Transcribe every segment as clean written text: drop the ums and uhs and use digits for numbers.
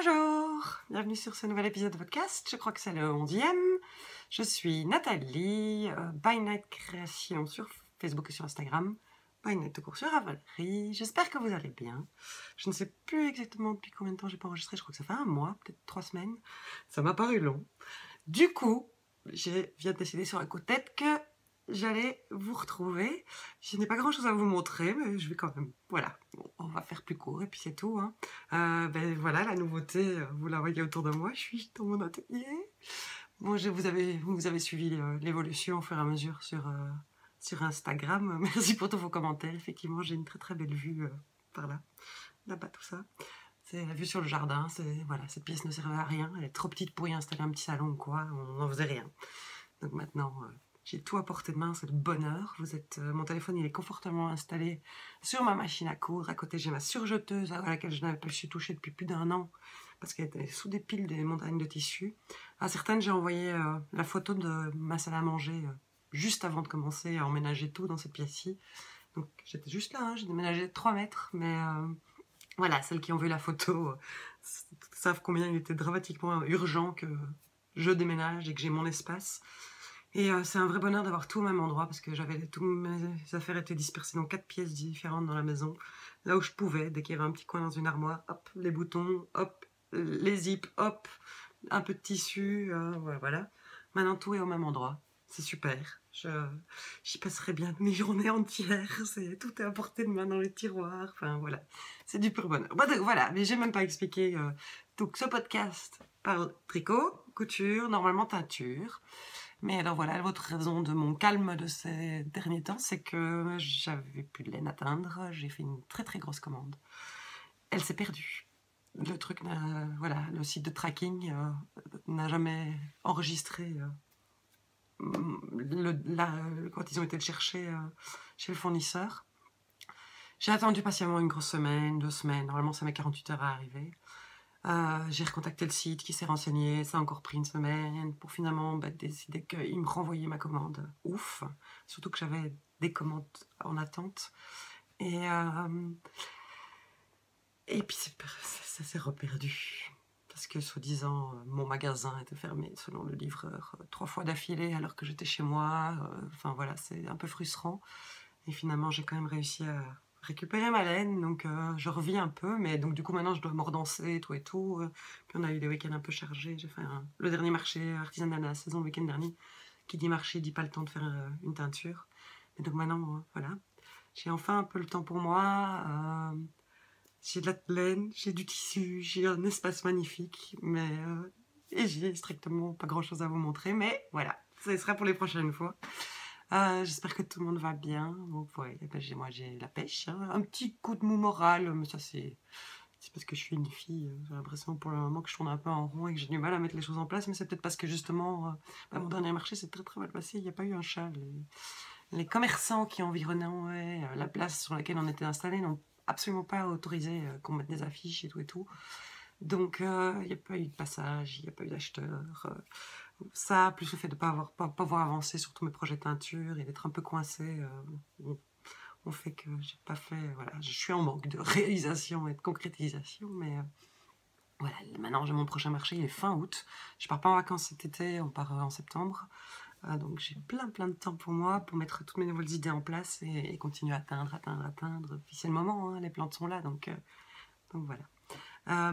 Bonjour, bienvenue sur ce nouvel épisode de podcast, je crois que c'est le 11e. Je suis Nathalie, By Night Création sur Facebook et sur Instagram, By Night tout court sur Ravelry. J'espère que vous allez bien. Je ne sais plus exactement depuis combien de temps j'ai pas enregistré, je crois que ça fait un mois, peut-être 3 semaines. Ça m'a paru long. Du coup, je viens de décider sur un coup de tête que j'allais vous retrouver. Je n'ai pas grand chose à vous montrer, mais je vais quand même. Voilà, on va faire plus court et puis c'est tout. Voilà, la nouveauté, vous la voyez autour de moi. Je suis dans mon atelier. Bon, vous avez suivi l'évolution au fur et à mesure sur Instagram. Merci pour tous vos commentaires. Effectivement, j'ai une très très belle vue par là. Là-bas, tout ça. C'est la vue sur le jardin. Voilà, cette pièce ne servait à rien. Elle est trop petite pour y installer un petit salon ou quoi. On n'en faisait rien. Donc maintenant, j'ai tout à portée de main, c'est le bonheur. Mon téléphone, il est confortablement installé sur ma machine à coudre. À côté, j'ai ma surjeteuse à laquelle je n'avais pas su toucher depuis plus d'1 an parce qu'elle était sous des piles des montagnes de tissus. À certaines, j'ai envoyé la photo de ma salle à manger juste avant de commencer à emménager tout dans cette pièce-ci. Donc j'étais juste là, j'ai déménagé de 3 mètres, mais voilà, celles qui ont vu la photo savent combien il était dramatiquement urgent que je déménage et que j'ai mon espace. Et c'est un vrai bonheur d'avoir tout au même endroit parce que toutes mes affaires étaient dispersées dans 4 pièces différentes dans la maison. Là où je pouvais, dès qu'il y avait un petit coin dans une armoire, hop, les boutons, hop, les zips, hop, un peu de tissu, voilà. Maintenant tout est au même endroit. C'est super. J'y passerai bien mes journées entières. Tout est à portée de main dans les tiroirs. Enfin voilà, c'est du pur bonheur. Voilà, mais j'ai même pas expliqué. Donc ce podcast parle tricot, couture, normalement teinture. Mais alors voilà, l'autre raison de mon calme de ces derniers temps, c'est que j'avais plus de laine à teindre. J'ai fait une très très grosse commande. Elle s'est perdue. Le truc, voilà, le site de tracking n'a jamais enregistré quand ils ont été le chercher chez le fournisseur. J'ai attendu patiemment une grosse semaine, 2 semaines. Normalement, ça met 48 heures à arriver. J'ai recontacté le site qui s'est renseigné, ça a encore pris 1 semaine pour finalement décider qu'il me renvoyait ma commande. Ouf, surtout que j'avais des commandes en attente. Et puis ça s'est reperdu. Parce que soi-disant, mon magasin était fermé selon le livreur 3 fois d'affilée alors que j'étais chez moi. Enfin voilà, c'est un peu frustrant. Et finalement, j'ai quand même réussi à récupérer ma laine, donc je revis un peu, mais donc du coup maintenant je dois mordancer tout et tout. Puis on a eu des week-ends un peu chargés. J'ai fait le dernier marché artisanal de la saison le week-end dernier. Qui dit marché dit pas le temps de faire une teinture. Et donc maintenant, voilà, j'ai enfin un peu le temps pour moi. J'ai de la laine, j'ai du tissu, j'ai un espace magnifique, mais et j'ai strictement pas grand-chose à vous montrer, mais voilà, ce sera pour les prochaines fois. J'espère que tout le monde va bien. Donc, ouais, moi j'ai la pêche, hein. Un petit coup de mou moral, mais ça c'est parce que je suis une fille. J'ai l'impression pour le moment que je tourne un peu en rond et que j'ai du mal à mettre les choses en place, mais c'est peut-être parce que justement, mon dernier marché s'est très très mal passé. Il n'y a pas eu un chat. Les commerçants qui environnaient la place sur laquelle on était installés n'ont absolument pas autorisé qu'on mette des affiches et tout. Donc il n'y a pas eu de passage, il n'y a pas eu d'acheteur. Ça, plus le fait de ne pas pouvoir avancer sur tous mes projets de teinture et d'être un peu coincée, on fait que j'ai pas fait. Voilà, je suis en manque de réalisation et de concrétisation, mais voilà, maintenant j'ai mon prochain marché, il est fin août. Je pars pas en vacances cet été, on part en septembre. Donc j'ai plein de temps pour moi, pour mettre toutes mes nouvelles idées en place et continuer à atteindre. Puis c'est le moment, hein, les plantes sont là, donc voilà.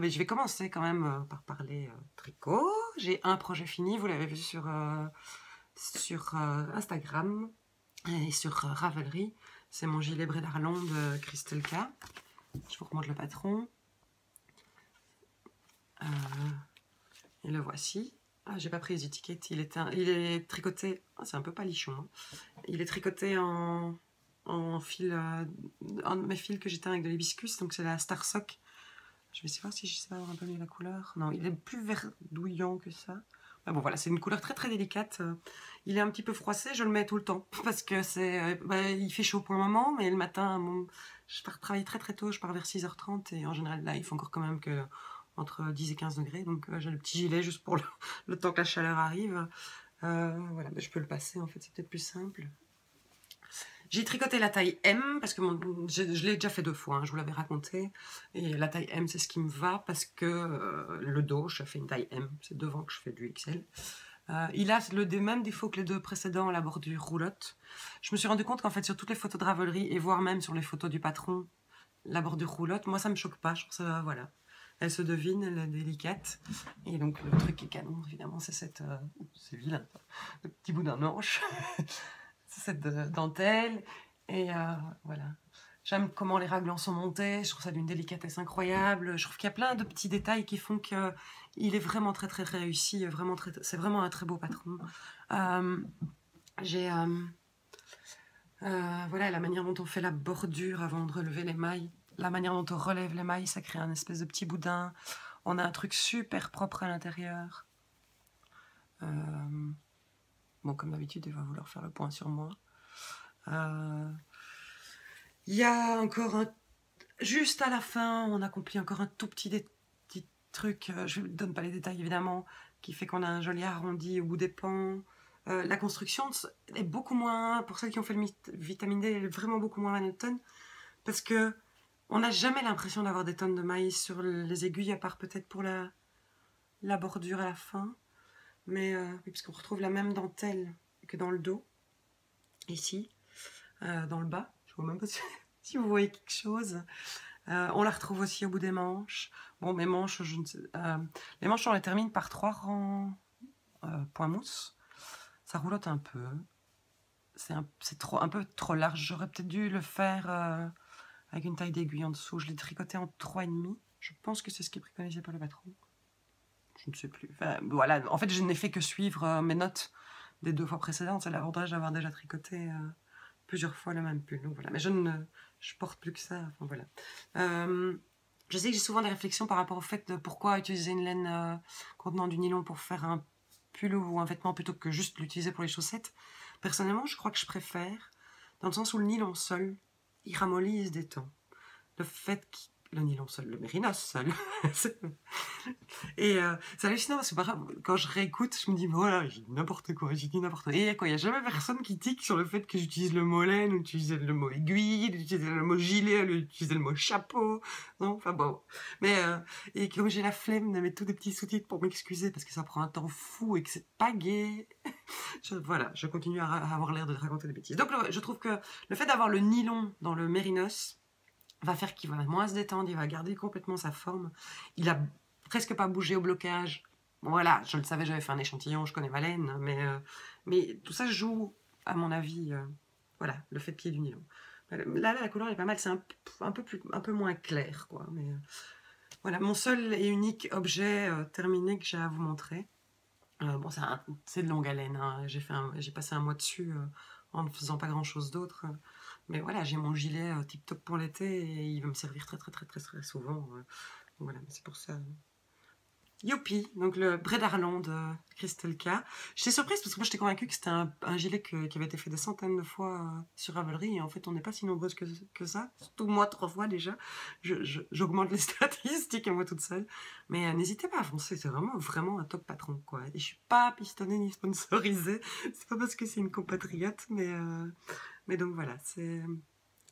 Mais je vais commencer quand même par parler tricot. J'ai un projet fini, vous l'avez vu sur Instagram et sur Ravelry. C'est mon gilet bret d'Arlon de Christelka. Je vous remonte le patron. Et le voici. J'ai pas pris les étiquettes. Il est tricoté. C'est un peu palichon. Hein. Il est tricoté en fil. Un de mes fils que j'ai teint avec de l'hibiscus. Donc c'est la Star Sock. Je vais essayer de voir si je sais avoir un peu mieux la couleur. Non, il est plus verdouillant que ça. Bon voilà, c'est une couleur très très délicate. Il est un petit peu froissé, je le mets tout le temps. Parce que il fait chaud pour le moment, mais le matin, je pars travailler très très tôt, je pars vers 6h30 et en général là, il faut encore quand même que entre 10 et 15 degrés. Donc j'ai le petit gilet juste pour le temps que la chaleur arrive. Voilà, je peux le passer en fait, c'est peut-être plus simple. J'ai tricoté la taille M, parce que je l'ai déjà fait 2 fois, hein, je vous l'avais raconté. Et la taille M, c'est ce qui me va, parce que le dos, je fais une taille M. C'est devant que je fais du XL. Il a le même défaut que les 2 précédents, la bordure roulotte. Je me suis rendu compte qu'en fait, sur toutes les photos de Ravelry, et voire même sur les photos du patron, la bordure roulotte, moi, ça me choque pas. Je trouve ça, voilà. Elle se devine, elle est délicate. Et donc, le truc qui est canon, évidemment, c'est cette... c'est vilain, ça. Le petit bout d'un manche. C'est cette dentelle. Et voilà. J'aime comment les raglans sont montés. Je trouve ça d'une délicatesse incroyable. Je trouve qu'il y a plein de petits détails qui font qu'il est vraiment très, très réussi. C'est vraiment un très beau patron. Voilà, la manière dont on fait la bordure avant de relever les mailles. La manière dont on relève les mailles, ça crée un espèce de petit boudin. On a un truc super propre à l'intérieur. Bon, comme d'habitude, il va vouloir faire le point sur moi. Il y a encore juste à la fin, on accomplit encore un tout petit truc. Je ne donne pas les détails, évidemment, qui fait qu'on a un joli arrondi au bout des pans. La construction est beaucoup moins, pour ceux qui ont fait le vitamine D, elle est vraiment beaucoup moins monotone. Parce que on n'a jamais l'impression d'avoir des tonnes de maïs sur les aiguilles, à part peut-être pour la bordure à la fin. Mais oui, parce qu'on retrouve la même dentelle que dans le dos, ici, dans le bas. Je ne vois même pas si vous voyez quelque chose. On la retrouve aussi au bout des manches. Bon, mes manches, les manches, on les termine par 3 rangs point mousse. Ça roulotte un peu. C'est un peu trop large. J'aurais peut-être dû le faire avec une taille d'aiguille en dessous. Je l'ai tricoté en 3,5. Je pense que c'est ce qui est préconisé par le patron. Je ne sais plus. Enfin, voilà. En fait, je n'ai fait que suivre mes notes des 2 fois précédentes. C'est l'avantage d'avoir déjà tricoté plusieurs fois le même pull. Donc voilà. Mais je porte plus que ça. Enfin, voilà. Je sais que j'ai souvent des réflexions par rapport au fait de pourquoi utiliser une laine contenant du nylon pour faire un pull ou un vêtement plutôt que juste l'utiliser pour les chaussettes. Personnellement, je crois que je préfère, dans le sens où le nylon seul, il ramollit, il se détend. Le fait que le nylon seul, le mérinos seul. Et c'est hallucinant parce que quand je réécoute, je me dis, voilà, j'ai dit n'importe quoi, j'ai dit n'importe quoi. Et il n'y a jamais personne qui tique sur le fait que j'utilise le mot laine, ou utiliser le mot aiguille, utiliser le mot gilet, utiliser le mot chapeau. Non, enfin bon. Mais, et comme j'ai la flemme de mettre tous des petits sous-titres pour m'excuser parce que ça prend un temps fou et que c'est pas gai, voilà, je continue à avoir l'air de raconter des bêtises. Donc je trouve que le fait d'avoir le nylon dans le mérinos va faire qu'il va moins se détendre, il va garder complètement sa forme. Il a presque pas bougé au blocage. Bon, voilà, je le savais, j'avais fait un échantillon, je connais ma laine, mais tout ça joue, à mon avis, voilà, le fait qu'il y ait du nylon. Là, la couleur est pas mal, c'est un peu moins clair, quoi. Mais voilà, mon seul et unique objet terminé que j'ai à vous montrer. Bon, c'est de longue haleine, hein. J'ai passé un mois dessus en ne faisant pas grand chose d'autre. Mais voilà, j'ai mon gilet tip-top pour l'été et il va me servir très très très très très souvent. Voilà, c'est pour ça. Youpi, donc le Bray d'Arlon de Crystal K. J'étais surprise parce que moi j'étais convaincue que c'était un gilet qui avait été fait des centaines de fois sur Ravelry et en fait on n'est pas si nombreuses que ça. Surtout moi 3 fois déjà. J'augmente les statistiques à moi toute seule. Mais n'hésitez pas à foncer, c'est vraiment vraiment un top patron quoi. Et je suis pas pistonnée ni sponsorisée. C'est pas parce que c'est une compatriote, mais donc voilà, c'est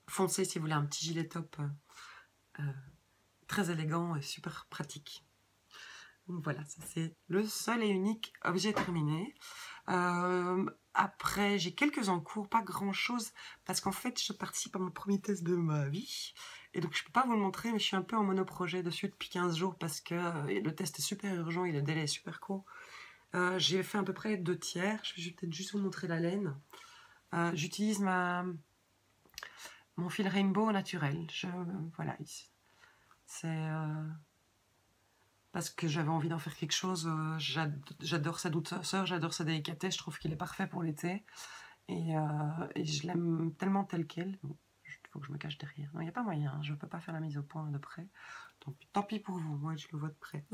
foncez si vous voulez un petit gilet top très élégant et super pratique. Donc voilà, ça c'est le seul et unique objet terminé. Après, j'ai quelques en cours, pas grand chose, parce qu'en fait, je participe à mon premier test de ma vie. Et donc, je peux pas vous le montrer, mais je suis un peu en monoprojet dessus depuis 15 jours parce que le test est super urgent et le délai est super court. J'ai fait à peu près 2 tiers. Je vais peut-être juste vous montrer la laine. J'utilise mon fil rainbow naturel. Voilà, c'est... parce que j'avais envie d'en faire quelque chose. J'adore sa douceur, j'adore sa délicatesse, je trouve qu'il est parfait pour l'été. Et je l'aime tellement tel quel. Il faut que je me cache derrière. Non, il n'y a pas moyen, hein. Je ne peux pas faire la mise au point de près. Tant pis pour vous, moi je le vois de près.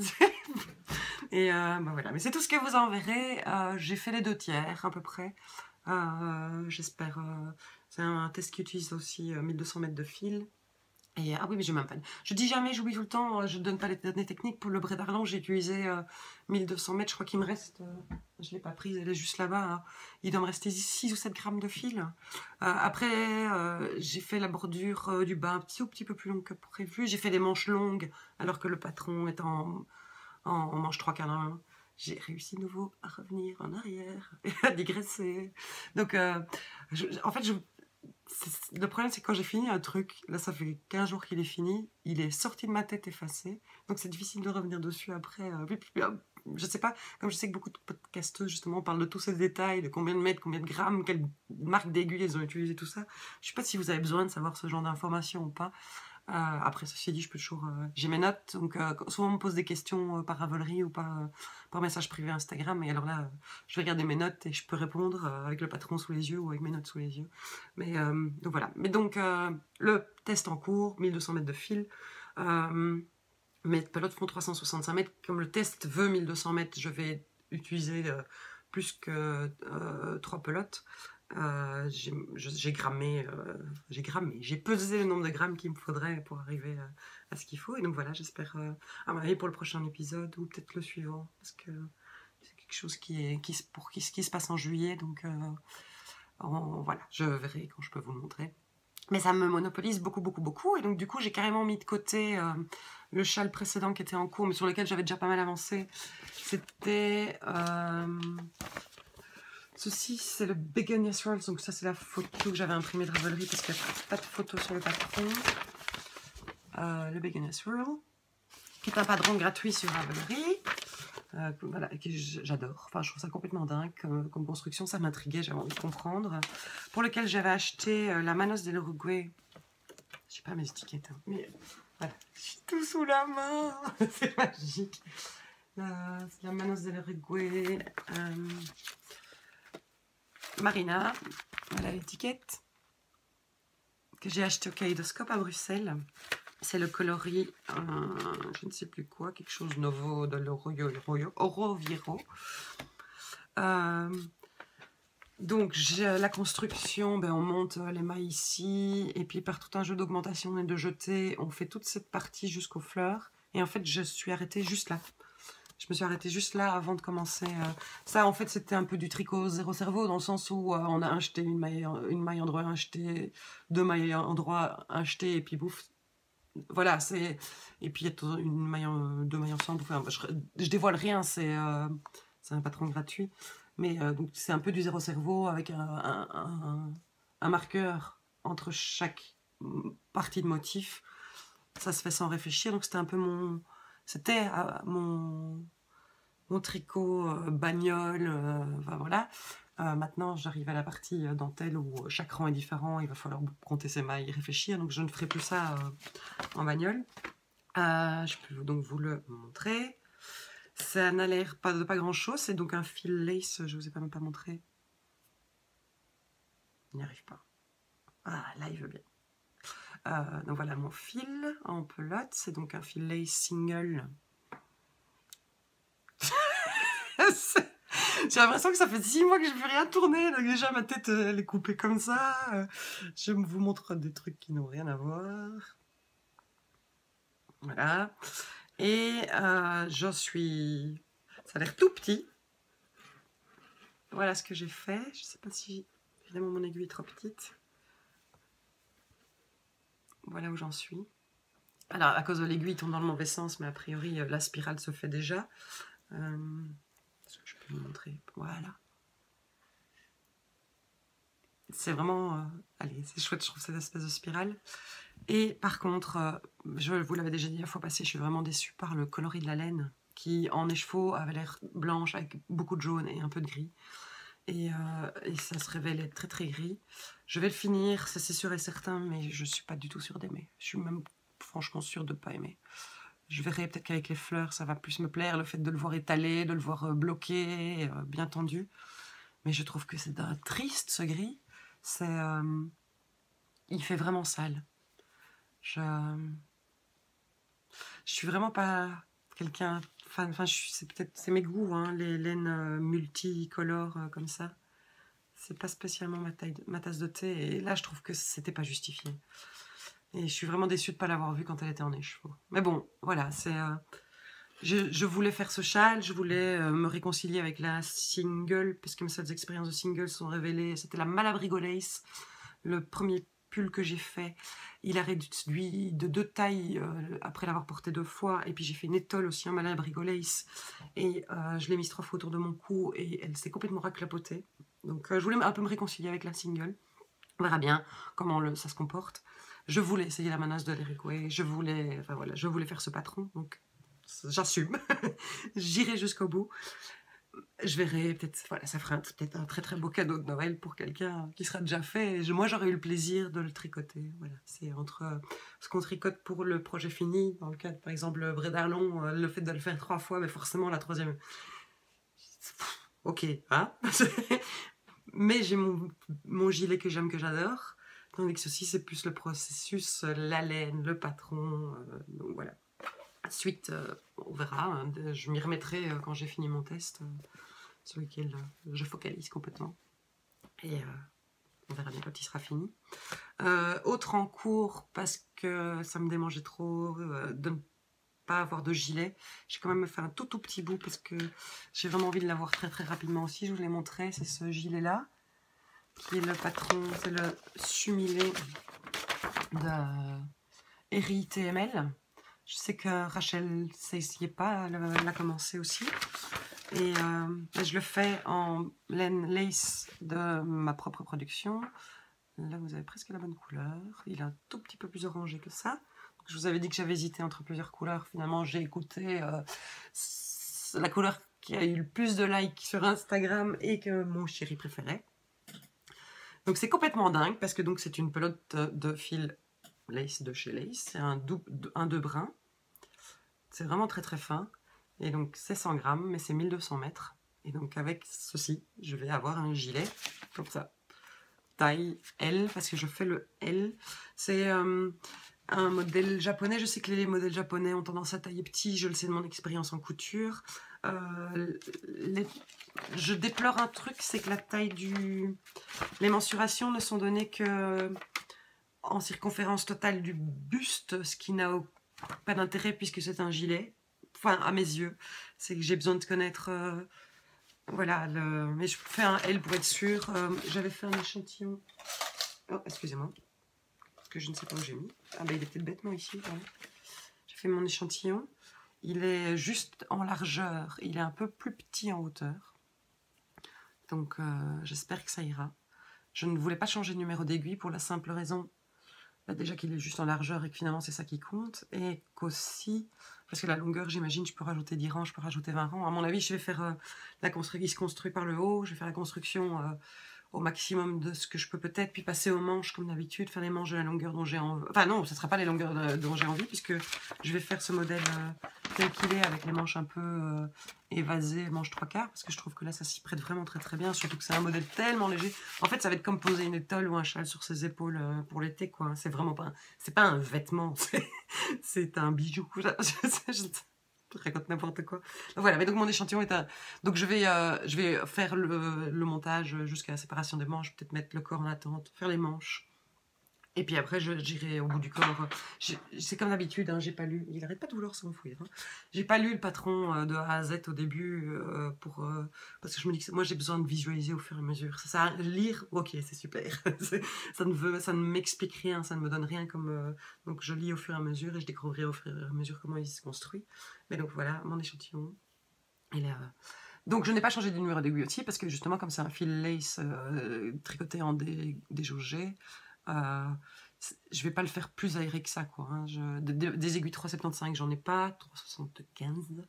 Et bah voilà, mais c'est tout ce que vous enverrez. J'ai fait les 2 tiers à peu près. J'espère. C'est un test qui utilise aussi 1200 mètres de fil. Et, ah oui, mais je même pas. Je dis jamais, j'oublie tout le temps, je donne pas les données techniques. Pour le Bray d'Arlon, j'ai utilisé 1200 mètres, je crois qu'il me reste, je l'ai pas prise, elle est juste là-bas. Hein. Il doit me rester 6 ou 7 grammes de fil. Après, j'ai fait la bordure du bas un petit peu plus longue que prévu. J'ai fait des manches longues, alors que le patron est en manche 3/4. J'ai réussi de nouveau à revenir en arrière et à digresser. Donc, en fait, le problème, c'est que quand j'ai fini un truc, là, ça fait 15 jours qu'il est fini, il est sorti de ma tête effacé, donc c'est difficile de revenir dessus après. Je sais pas, comme je sais que beaucoup de podcasteuses, justement, parlent de tous ces détails, de combien de mètres, combien de grammes, quelle marque d'aiguille ils ont utilisé, tout ça. Je sais pas si vous avez besoin de savoir ce genre d'informations ou pas. Après, ceci dit, je peux toujours... j'ai mes notes, donc souvent on me pose des questions par Ravelry ou par message privé Instagram, et alors là, je vais regarder mes notes et je peux répondre avec le patron sous les yeux ou avec mes notes sous les yeux. Mais donc voilà. Mais donc, le test en cours, 1200 mètres de fil, mes pelotes font 365 mètres. Comme le test veut 1200 mètres, je vais utiliser plus que 3 pelotes. J'ai grammé, j'ai pesé le nombre de grammes qu'il me faudrait pour arriver à ce qu'il faut. Et donc voilà, j'espère, à mon avis, pour le prochain épisode ou peut-être le suivant, parce que c'est quelque chose qui se passe en juillet. Donc voilà, je verrai quand je peux vous le montrer. Mais ça me monopolise beaucoup. Et donc du coup, j'ai carrément mis de côté le châle précédent qui était en cours, mais sur lequel j'avais déjà pas mal avancé. C'était... ceci, c'est le Beginner's World, donc ça c'est la photo que j'avais imprimée de Ravelry parce qu'il n'y a pas de photo sur le patron. Le Beginner's World, qui est un padron gratuit sur Ravelry, voilà, que j'adore. Enfin, je trouve ça complètement dingue comme construction, ça m'intriguait, j'avais envie de comprendre. Pour lequel j'avais acheté la Manos del Uruguay. Je sais pas mes étiquettes, hein, mais voilà, j'ai tout sous la main, c'est magique. C'est la Manos del Uruguay. Marina, voilà l'étiquette que j'ai acheté au Kaleidoscope à Bruxelles. C'est le coloris, je ne sais plus quoi, quelque chose Novo de l'Oro Viro. Donc la construction, on monte les mailles ici, et puis par tout un jeu d'augmentation et de jeté, on fait toute cette partie jusqu'aux fleurs. Et en fait, je suis arrêtée juste là. Je me suis arrêtée juste là avant de commencer. Ça, en fait, c'était un peu du tricot zéro cerveau, dans le sens où on a acheté une maille endroit, acheté 2 mailles endroit, acheté, et puis bouffe. Voilà, c'est... Et puis, il y a une maille, 2 mailles ensemble. Enfin, je dévoile rien, c'est un patron gratuit. Mais donc, c'est un peu du zéro cerveau, avec un marqueur entre chaque partie de motif. Ça se fait sans réfléchir, donc c'était un peu mon... C'était mon tricot bagnole, enfin voilà. Maintenant, j'arrive à la partie dentelle où chaque rang est différent, il va falloir compter ses mailles, réfléchir, donc je ne ferai plus ça en bagnole. Je peux donc vous le montrer. Ça n'a l'air de pas grand chose, c'est donc un fil lace, je ne vous ai même pas montré. Il n'y arrive pas. Ah, là il veut bien. Donc voilà mon fil en pelote, c'est donc un fil lace single. J'ai l'impression que ça fait 6 mois que je ne fais rien tourner, donc déjà ma tête elle est coupée comme ça. Je vous montre des trucs qui n'ont rien à voir. Voilà. Et j'en suis... Ça a l'air tout petit. Voilà ce que j'ai fait. Je ne sais pas si... Évidemment mon aiguille est trop petite. Voilà où j'en suis. Alors à cause de l'aiguille, il tourne dans le mauvais sens, mais a priori la spirale se fait déjà. Est-ce que je peux vous montrer? Voilà. C'est vraiment... allez, c'est chouette, je trouve, cette espèce de spirale. Et par contre, je vous l'avais déjà dit la fois passée, je suis vraiment déçue par le coloris de la laine, qui en écheveau avait l'air blanche avec beaucoup de jaune et un peu de gris. Et ça se révèle être très très gris. Je vais le finir, ça c'est sûr et certain, mais je suis pas du tout sûre d'aimer. Je suis même franchement sûre de ne pas aimer. Je verrai peut-être qu'avec les fleurs, ça va plus me plaire, le fait de le voir étalé, de le voir bloqué, bien tendu. Mais je trouve que c'est d'un triste, ce gris. C'est... il fait vraiment sale. Je suis vraiment pas quelqu'un... Enfin, c'est mes goûts, hein, les laines multicolores comme ça. C'est pas spécialement ma tasse de thé. Et là, je trouve que c'était pas justifié. Et je suis vraiment déçue de ne pas l'avoir vue quand elle était en écheveau. Mais bon, voilà, c'est... je voulais faire ce châle, je voulais me réconcilier avec la single, parce que mes seules expériences de single sont révélées. C'était la Malabrigo Lace, le premier pull que j'ai fait. Il a réduit de 2 tailles après l'avoir porté 2 fois. Et puis j'ai fait une étole aussi en Malabrigo Lace. Et je l'ai mise 3 fois autour de mon cou et elle s'est complètement raclapotée. Donc je voulais un peu me réconcilier avec la single. On verra bien comment ça se comporte. Je voulais essayer la menace de l'Eric Way. Je voulais faire ce patron. Donc j'assume. J'irai jusqu'au bout. Je verrai, peut-être, voilà, ça fera peut-être un très très beau cadeau de Noël pour quelqu'un qui sera déjà fait. Et moi, j'aurais eu le plaisir de le tricoter. Voilà, c'est entre ce qu'on tricote pour le projet fini, dans le cadre, par exemple, le Bray d'Arlon, le fait de le faire 3 fois, mais forcément la 3e. Ok, hein. Mais j'ai mon gilet que j'aime, que j'adore. Tandis que ceci, c'est plus le processus, la laine, le patron. Donc voilà. Ensuite, on verra. Hein, je m'y remettrai quand j'ai fini mon test, sur lequel je focalise complètement. Et on verra bien quand il sera fini. Autre en cours, parce que ça me démangeait trop de ne pas avoir de gilet. J'ai quand même fait un tout petit bout parce que j'ai vraiment envie de l'avoir très très rapidement aussi. Je vous l'ai montré, c'est ce gilet là qui est le patron, c'est le Sumilé de Eri TML. Je sais que Rachel Seysier-Pas l'a commencé aussi. Et je le fais en laine lace de ma propre production. Là, vous avez presque la bonne couleur. Il est un tout petit peu plus orangé que ça. Donc, je vous avais dit que j'avais hésité entre plusieurs couleurs. Finalement, j'ai écouté la couleur qui a eu le plus de likes sur Instagram et que mon chéri préférait. Donc, c'est complètement dingue parce que c'est une pelote de fil lace de chez Lace. C'est un 2 brun. C'est vraiment très très fin. Et donc, c'est 100 grammes, mais c'est 1200 mètres. Et donc, avec ceci, je vais avoir un gilet comme ça. Taille L, parce que je fais le L. C'est un modèle japonais. Je sais que les modèles japonais ont tendance à tailler petit. Je le sais de mon expérience en couture. Je déplore un truc, c'est que la taille les mensurations ne sont données que en circonférence totale du buste, ce qui n'a pas d'intérêt puisque c'est un gilet. Enfin, à mes yeux, c'est que j'ai besoin de connaître... voilà, mais je fais un L pour être sûre. J'avais fait un échantillon. Oh, excusez-moi. Parce que je ne sais pas où j'ai mis. Ah, bah il est peut-être bêtement ici. Ouais. J'ai fait mon échantillon. Il est juste en largeur. Il est un peu plus petit en hauteur. Donc, j'espère que ça ira. Je ne voulais pas changer de numéro d'aiguille pour la simple raison, déjà qu'il est juste en largeur et que finalement c'est ça qui compte. Et qu'aussi, parce que la longueur, j'imagine, je peux rajouter 10 rangs, je peux rajouter 20 rangs. À mon avis, je vais faire la construction qui se construit par le haut. Je vais faire la construction au maximum de ce que je peux peut-être, puis passer aux manches comme d'habitude, faire les manches de la longueur dont j'ai envie. Enfin non, ce ne sera pas les longueurs dont j'ai envie, puisque je vais faire ce modèle tel qu'il est, avec les manches un peu évasées, manches 3/4, parce que je trouve que là, ça s'y prête vraiment très très bien, surtout que c'est un modèle tellement léger. En fait, ça va être comme poser une étole ou un châle sur ses épaules pour l'été, quoi. C'est vraiment pas, c'est pas un vêtement, c'est un bijou. Je raconte n'importe quoi. Donc voilà, mais donc mon échantillon est un... Donc je vais faire le montage jusqu'à la séparation des manches, peut-être mettre le corps en attente, faire les manches. Et puis après, j'irai au bout du corps. C'est comme d'habitude, hein, j'ai pas lu... Il arrête pas de vouloir s'enfouir. Hein. J'ai pas lu le patron de A à Z au début parce que je me dis que moi j'ai besoin de visualiser au fur et à mesure. Ça lire, ok, c'est super. ça ne m'explique rien, ça ne me donne rien comme... donc je lis au fur et à mesure et je découvrirai au fur et à mesure comment il se construit. Mais donc voilà, mon échantillon. Donc je n'ai pas changé de numéro d'aiguille aussi parce que justement comme c'est un fil lace tricoté en déjaugé, je vais pas le faire plus aéré que ça, quoi. Hein. Des aiguilles 3,75, j'en ai pas. 3,75.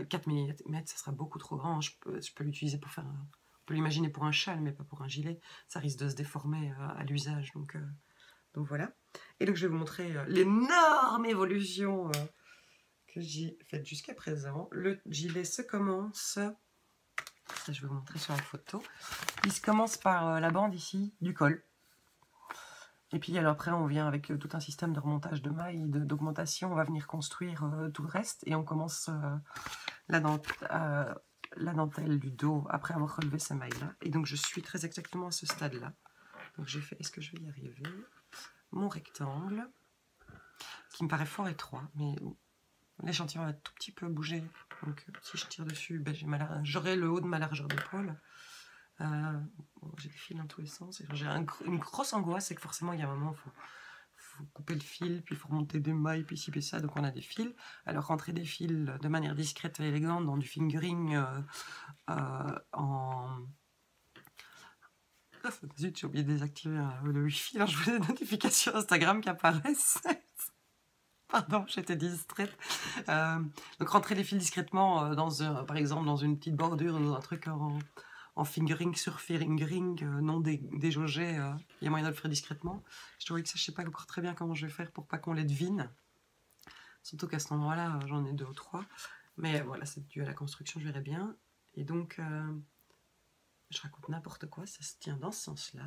4 mm, ça sera beaucoup trop grand. Je peux l'utiliser pour faire... On peut l'imaginer pour un châle, mais pas pour un gilet. Ça risque de se déformer à l'usage. Donc voilà. Et donc je vais vous montrer l'énorme évolution que j'ai faite jusqu'à présent. Le gilet se commence... Ça, je vais vous montrer sur la photo. Il se commence par la bande ici, du col. Et puis alors après on vient avec tout un système de remontage de mailles, d'augmentation, on va venir construire tout le reste et on commence la dentelle du dos après avoir relevé ces mailles là. Et donc je suis très exactement à ce stade là. Donc j'ai fait, est-ce que je vais y arriver? mon rectangle, qui me paraît fort étroit, mais l'échantillon a un tout petit peu bougé, donc si je tire dessus, ben, j'aurai le haut de ma largeur d'épaule. Bon, j'ai des fils dans tous les sens, j'ai une grosse angoisse, c'est que forcément il y a un moment, faut couper le fil, puis il faut remonter des mailles, puis ci, puis ça, donc on a des fils. Alors rentrer des fils de manière discrète et élégante dans du fingering en... Oh, zut, j'ai oublié de désactiver le wifi, alors je veux des notifications Instagram qui apparaissent. Pardon, j'étais distraite. Donc rentrer les fils discrètement par exemple dans une petite bordure, dans un truc en fingering sur fingering, non déjaugé, il y a moyen de le faire discrètement. Je trouvais que ça, je sais pas encore très bien comment je vais faire pour pas qu'on les devine. Surtout qu'à cet endroit-là, j'en ai 2 ou 3. Mais voilà, c'est dû à la construction, je verrai bien. Et donc, je raconte n'importe quoi, ça se tient dans ce sens-là.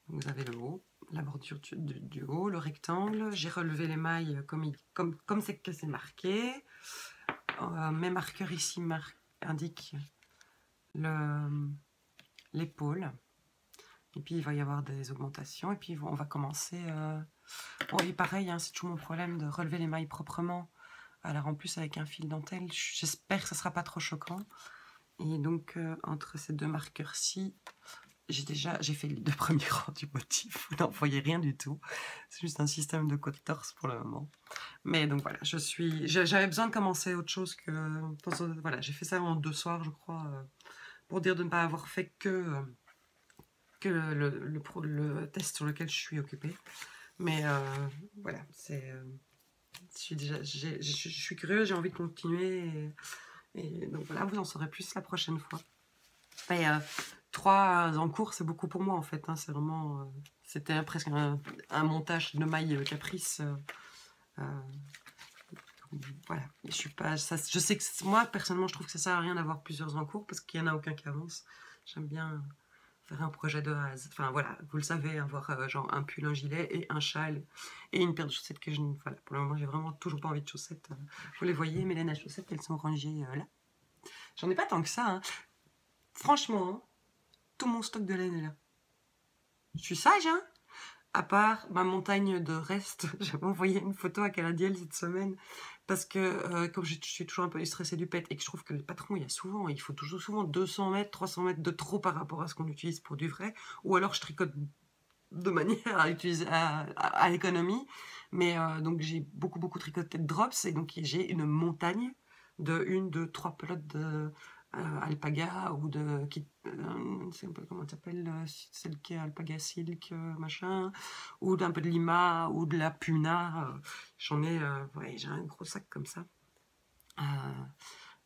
Vous avez le haut, la bordure du haut, le rectangle. J'ai relevé les mailles comme c'est que c'est marqué. Mes marqueurs ici indiquent l'épaule. Et puis il va y avoir des augmentations. Et puis on va commencer. Bon, et pareil, hein, c'est toujours mon problème de relever les mailles proprement. Alors en plus avec un fil dentelle, j'espère que ça sera pas trop choquant. Et donc entre ces 2 marqueurs-ci, j'ai fait les 2 premiers rangs du motif. Vous n'en voyez rien du tout. C'est juste un système de côte torse pour le moment. Mais donc voilà, j'avais besoin de commencer autre chose que... Voilà, j'ai fait ça en 2 soirs, je crois, pour dire de ne pas avoir fait que le test sur lequel je suis occupée. Mais voilà, je suis curieuse, j'ai envie de continuer. Et donc voilà, vous en saurez plus la prochaine fois. Et 3 en cours, c'est beaucoup pour moi en fait. Hein, c'est vraiment... C'était presque un montage de mailles caprice. Voilà, je sais que moi, personnellement, je trouve que ça sert à rien d'avoir plusieurs en cours parce qu'il n'y en a aucun qui avance. J'aime bien faire un projet de A à Z. Enfin voilà, vous le savez, avoir genre un pull, un gilet et un châle et une paire de chaussettes que voilà, pour le moment, j'ai vraiment toujours pas envie de chaussettes. Vous les voyez, mes laines à chaussettes, elles sont rangées là. J'en ai pas tant que ça. Hein. Franchement, hein, tout mon stock de laine est là. Je suis sage, hein. À part ma montagne de reste, j'avais envoyé une photo à Caladiel cette semaine parce que comme je suis toujours un peu stressée du pet et que je trouve que le patron, il faut toujours souvent 200 mètres, 300 mètres de trop par rapport à ce qu'on utilise pour du vrai, ou alors je tricote de manière à utiliser à l'économie. Mais donc j'ai beaucoup tricoté de drops et donc j'ai une montagne de 1, 2, 3 pelotes de alpaga ou de c'est un peu comment ça s'appelle celle qui est alpaga silk machin, ou d'un peu de lima ou de la puna. J'en ai ouais, j'ai un gros sac comme ça.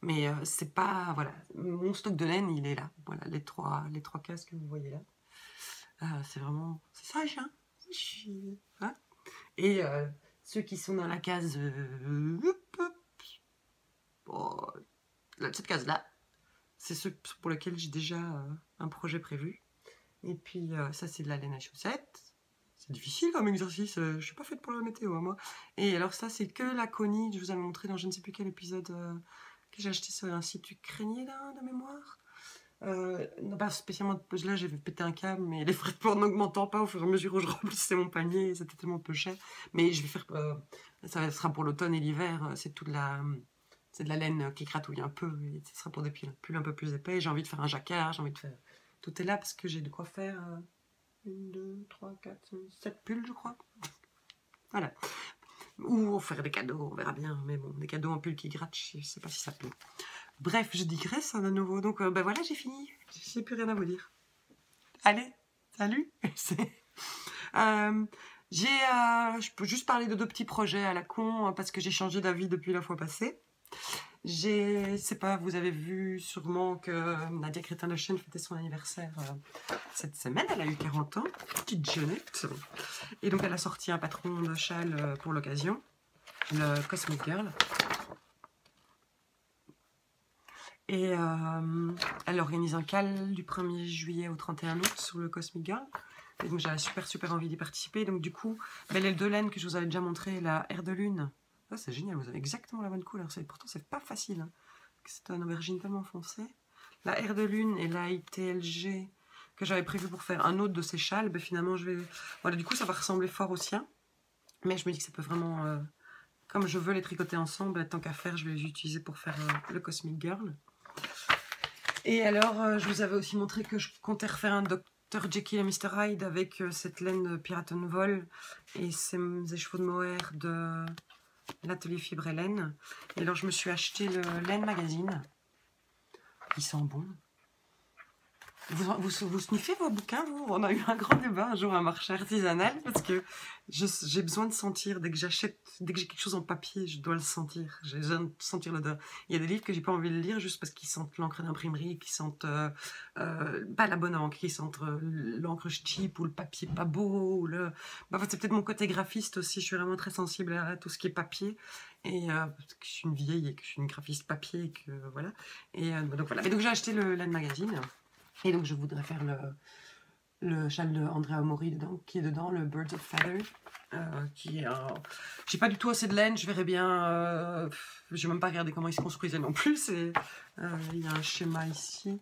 Mais c'est pas voilà, mon stock de laine il est là. Voilà les trois cases que vous voyez là. C'est vraiment c'est sage hein. Hein et ceux qui sont dans la case cette case là, c'est ceux pour lesquels j'ai déjà un projet prévu. Et puis ça c'est de la laine à chaussettes. C'est difficile comme exercice, je suis pas faite pour la météo moi. Et alors ça c'est que la Connie, je vous avais montré dans je ne sais plus quel épisode que j'ai acheté sur un site ukrainien là, de mémoire. Non pas spécialement là j'ai pété un câble, mais les frais de port n'augmentant pas au fur et à mesure où je remplissais mon panier, c'était tellement peu cher. Mais je vais faire ça sera pour l'automne et l'hiver, c'est de la laine qui gratouille un peu, et ce sera pour des pulls un peu plus épais. J'ai envie de faire un jacquard, j'ai envie de faire... Tout est là parce que j'ai de quoi faire 1, 2, 3, 4, 5, 7 pulls, je crois. Voilà. Ou faire des cadeaux, on verra bien. Mais bon, des cadeaux en pull qui grattent, je sais pas si ça plaît. Bref, je digresse hein, de nouveau. Donc, ben voilà, j'ai fini. J'ai plus rien à vous dire. Allez, salut. Je peux juste parler de 2 petits projets à la con parce que j'ai changé d'avis depuis la fois passée. C'est pas, vous avez vu sûrement que Nadia Crétin de chaîne fêtait son anniversaire cette semaine, elle a eu 40 ans, petite jeunette, et donc elle a sorti un patron de châle pour l'occasion, le Cosmic Girl, et elle organise un cal du 1er juillet au 31 août sur le Cosmic Girl, et donc j'avais super envie d'y participer, donc du coup, les 2 laines que je vous avais déjà montré, la Air de Lune. Oh, c'est génial, vous avez exactement la bonne couleur. Pourtant, c'est pas facile. Hein. C'est une aubergine tellement foncée. La Air de Lune et la ITLG que j'avais prévu pour faire un autre de ces châles, ben finalement je vais... Voilà, du coup ça va ressembler fort au sien. Mais je me dis que ça peut vraiment... comme je veux les tricoter ensemble, tant qu'à faire, je vais les utiliser pour faire le Cosmic Girl. Et alors, je vous avais aussi montré que je comptais refaire un Dr. Jekyll et Mr. Hyde avec cette laine Piraten Vol et ces écheveaux de mohair de l'atelier Fibre et Laine. Et alors, je me suis acheté le Laine Magazine. Il sent bon. Vous sniffez vos bouquins, vous? On a eu un grand débat un jour à un marché artisanal parce que j'ai besoin de sentir, dès que j'achète, dès que j'ai quelque chose en papier, je dois le sentir. J'ai besoin de sentir l'odeur. Il y a des livres que j'ai pas envie de lire juste parce qu'ils sentent l'encre d'imprimerie, qu'ils sentent pas la bonne encre, qu'ils sentent l'encre cheap ou le papier pas beau. Ou le... bah, c'est peut-être mon côté graphiste aussi, je suis vraiment très sensible à tout ce qui est papier. Et parce que je suis une vieille et que je suis une graphiste papier et que voilà. Et donc voilà. Et donc j'ai acheté le Laine Magazine. Et donc je voudrais faire le châle de Andrea Mori dedans, qui est dedans, le Birds of Feather, qui est un... J'ai pas du tout assez de laine, je verrai bien... je vais même pas regarder comment il se construisait non plus. Il y a un schéma ici.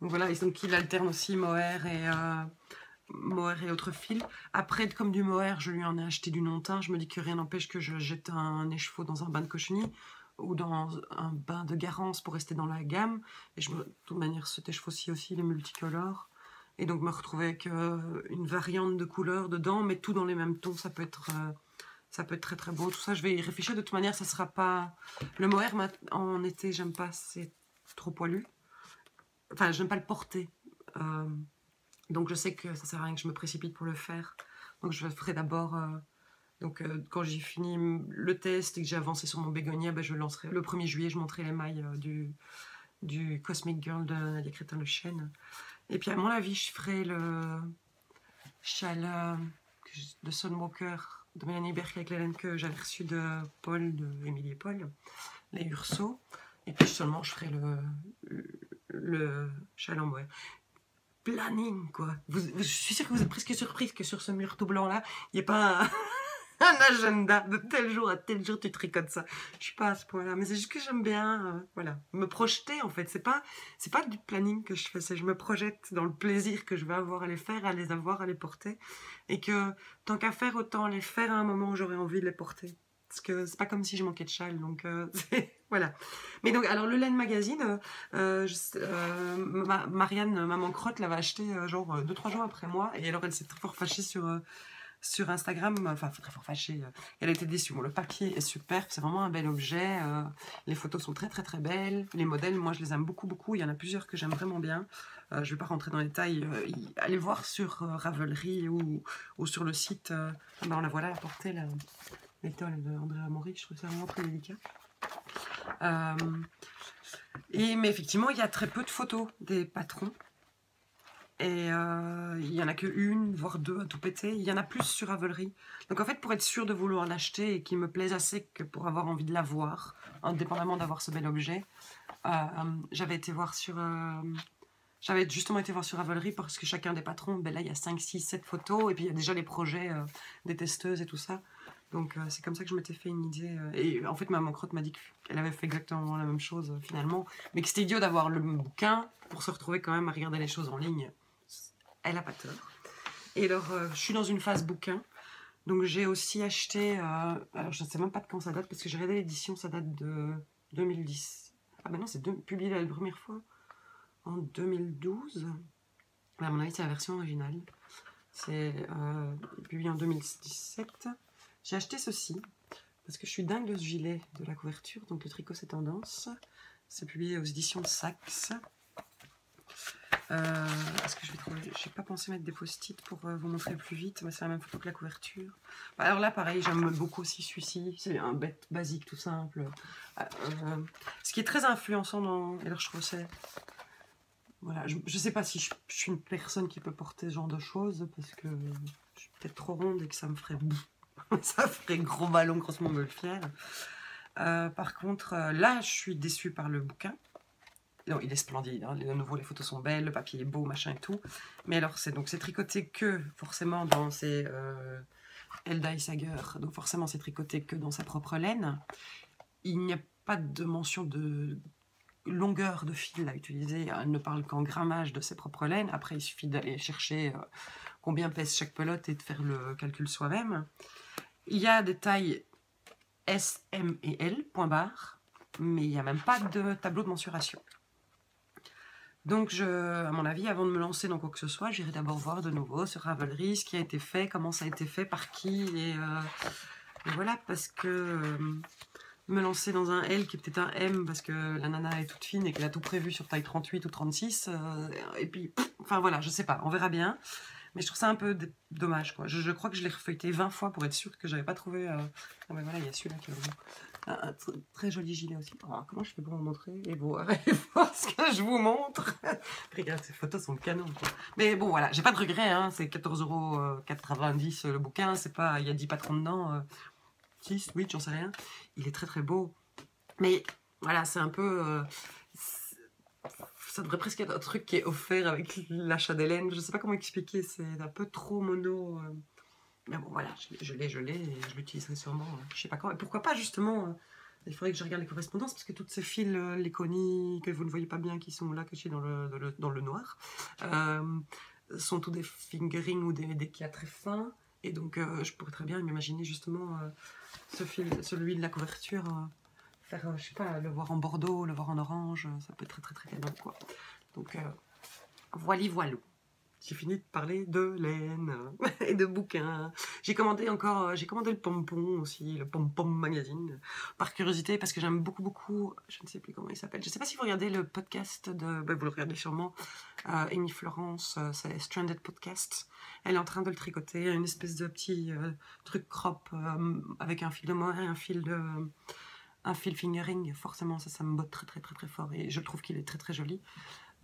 Donc voilà, et donc il alterne aussi mohair et autres fils. Après, comme du mohair, je lui en ai acheté du non-teint. Je me dis que rien n'empêche que je jette un écheveau dans un bain de cochenille ou dans un bain de garance pour rester dans la gamme. Et de toute manière, cet écheveau-ci aussi, il est multicolore. Et donc me retrouver avec une variante de couleurs dedans, mais tout dans les mêmes tons, ça peut être très très beau. Tout ça, je vais y réfléchir. De toute manière, ça sera pas... Le mohair, en été, j'aime pas, c'est trop poilu. Enfin, j'aime pas le porter. Donc je sais que ça sert à rien que je me précipite pour le faire. Donc je ferai d'abord... quand j'ai fini le test et que j'ai avancé sur mon bégonia, ben, je lancerai le 1er juillet, je montrerai les mailles du Cosmic Girl de Nadia Crétin Le Chêne. Et puis à mon avis, je ferai le châle de Sunwalker de Mélanie Berck avec la laine que j'avais reçue de Paul, de Émilie et Paul, les Urso. Et puis seulement, je ferai le châle en bois. Planning, quoi. Je suis sûre que vous êtes presque surprise que sur ce mur tout blanc là, il n'y ait pas un agenda de tel jour à tel jour tu tricotes ça. Je suis pas à ce point-là, mais c'est juste que j'aime bien, voilà, me projeter en fait. C'est pas du planning que je fais, c'est je me projette dans le plaisir que je vais avoir à les faire, à les avoir, à les porter, et que tant qu'à faire, autant les faire à un moment où j'aurais envie de les porter. Parce que c'est pas comme si je manquais de châle, donc voilà. Mais donc, alors le Laine Magazine, Marianne, maman crotte, l'avait acheté genre 2-3 jours après moi, et alors elle s'est très fort fâchée sur Instagram, enfin très fort fâchée, elle a été déçue. Bon, le papier est super, c'est vraiment un bel objet, les photos sont très très très belles, les modèles, moi je les aime beaucoup beaucoup, il y en a plusieurs que j'aime vraiment bien. Je vais pas rentrer dans les détails, allez voir sur Ravelry ou sur le site, on la voilà à portée là. L'étole de Andrea Mori, je trouve ça vraiment très délicat. Mais effectivement, il y a très peu de photos des patrons. Et il n'y en a qu'une, voire deux à tout péter. Il y en a plus sur Ravelry. Donc en fait, pour être sûr de vouloir l'acheter et qu'il me plaise assez que pour avoir envie de l'avoir, indépendamment d'avoir ce bel objet, j'avais justement été voir sur Ravelry parce que chacun des patrons, ben là il y a 5, 6, 7 photos et puis il y a déjà les projets des testeuses et tout ça. Donc c'est comme ça que je m'étais fait une idée. Et en fait, maman crotte m'a dit qu'elle avait fait exactement la même chose finalement. Mais que c'était idiot d'avoir le bouquin pour se retrouver quand même à regarder les choses en ligne. Elle a pas tort. Et alors, je suis dans une phase bouquin. Donc j'ai aussi acheté... alors je ne sais même pas de quand ça date parce que j'ai regardé l'édition, ça date de 2010. Ah ben non, c'est publié la première fois en 2012. À mon avis, c'est la version originale. C'est publié en 2017. J'ai acheté ceci, parce que je suis dingue de ce gilet de la couverture, donc le tricot c'est tendance. C'est publié aux éditions Saxe. Est-ce que je vais trouver... J'ai pas pensé mettre des post-it pour vous montrer plus vite, mais c'est la même photo que la couverture. Alors là, pareil, j'aime beaucoup aussi celui-ci. C'est un bête basique, tout simple. Ce qui est très influençant dans... Alors je trouve c'est... Voilà, je sais pas si je suis une personne qui peut porter ce genre de choses, parce que je suis peut-être trop ronde et que ça me ferait... ça ferait gros ballon, grosse montgolfière. Par contre, là, je suis déçue par le bouquin. Non, il est splendide. Hein. De nouveau, les photos sont belles, le papier est beau, machin et tout. Mais alors, c'est tricoté que, forcément, dans ces Elda Sager. Donc, forcément, c'est tricoté que dans sa propre laine. Il n'y a pas de mention de longueur de fil à utiliser. Elle ne parle qu'en grammage de ses propres laines. Après, il suffit d'aller chercher combien pèse chaque pelote et de faire le calcul soi-même. Il y a des tailles S, M et L, point barre, mais il n'y a même pas de tableau de mensuration. Donc, à mon avis, avant de me lancer dans quoi que ce soit, j'irai d'abord voir de nouveau sur Ravelry ce qui a été fait, comment ça a été fait, par qui, et voilà, parce que me lancer dans un L qui est peut-être un M, parce que la nana est toute fine et qu'elle a tout prévu sur taille 38 ou 36, et puis, enfin voilà, je sais pas, on verra bien. Mais je trouve ça un peu dommage, quoi. Je crois que je l'ai refeuilleté 20 fois pour être sûre que j'avais pas trouvé... Ah ben voilà, il y a celui-là qui est un très joli gilet aussi. Oh, comment je fais pour vous montrer et voir ce que je vous montre. Regarde, ces photos sont canon, quoi. Mais bon, voilà, j'ai pas de regret, hein. C'est 14,90 € le bouquin. C'est pas... Il y a 10 patrons dedans. 6, 8, j'en sais rien. Il est très très beau. Mais voilà, c'est un peu... ça devrait presque être un truc qui est offert avec l'achat d'Hélène. Je sais pas comment expliquer, c'est un peu trop mono. Mais bon, voilà, je l'ai, et je l'utiliserai sûrement. Je sais pas quand. Et pourquoi pas, justement, il faudrait que je regarde les correspondances, parce que toutes ces fils, les conis, que vous ne voyez pas bien, qui sont là, cachés dans le noir, sont tous des fingerings ou des décas très fins. Et donc, je pourrais très bien m'imaginer, justement, ce fil, celui de la couverture... faire, je sais pas, le voir en bordeaux, le voir en orange, ça peut être très très très canon, quoi. Donc, voilou. J'ai fini de parler de laine et de bouquins. J'ai commandé le Pompon aussi, le Pompon magazine, par curiosité, parce que j'aime beaucoup, je ne sais plus comment il s'appelle. Je ne sais pas si vous regardez le podcast vous le regardez sûrement, Amy Florence, c'est Stranded Podcast. Elle est en train de le tricoter, une espèce de petit truc crop avec un fil de mohair et un fil fingering, forcément ça me botte très fort et je trouve qu'il est très joli.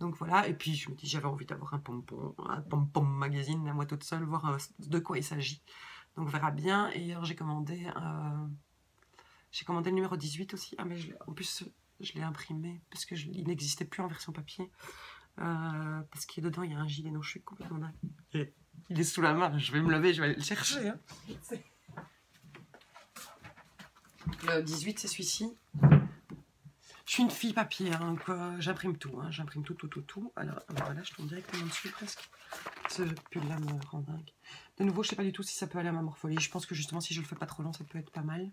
Donc voilà, et puis je me dis j'avais envie d'avoir un Pompon magazine à moi toute seule, voir de quoi il s'agit. Donc on verra bien. Et alors j'ai commandé le numéro 18 aussi. Ah mais en plus je l'ai imprimé parce que il n'existait plus en version papier. Parce que dedans il y a un gilet, non je suis complètement dingue. Et il est sous la main, je vais me lever, je vais aller le chercher. Hein. Le 18 c'est celui-ci. Je suis une fille papier, hein, j'imprime tout, hein, j'imprime tout. Alors voilà, je tombe directement dessus presque. Ce pull-là me rend dingue. De nouveau, je sais pas du tout si ça peut aller à ma morphologie. Je pense que justement, si je le fais pas trop long, ça peut être pas mal.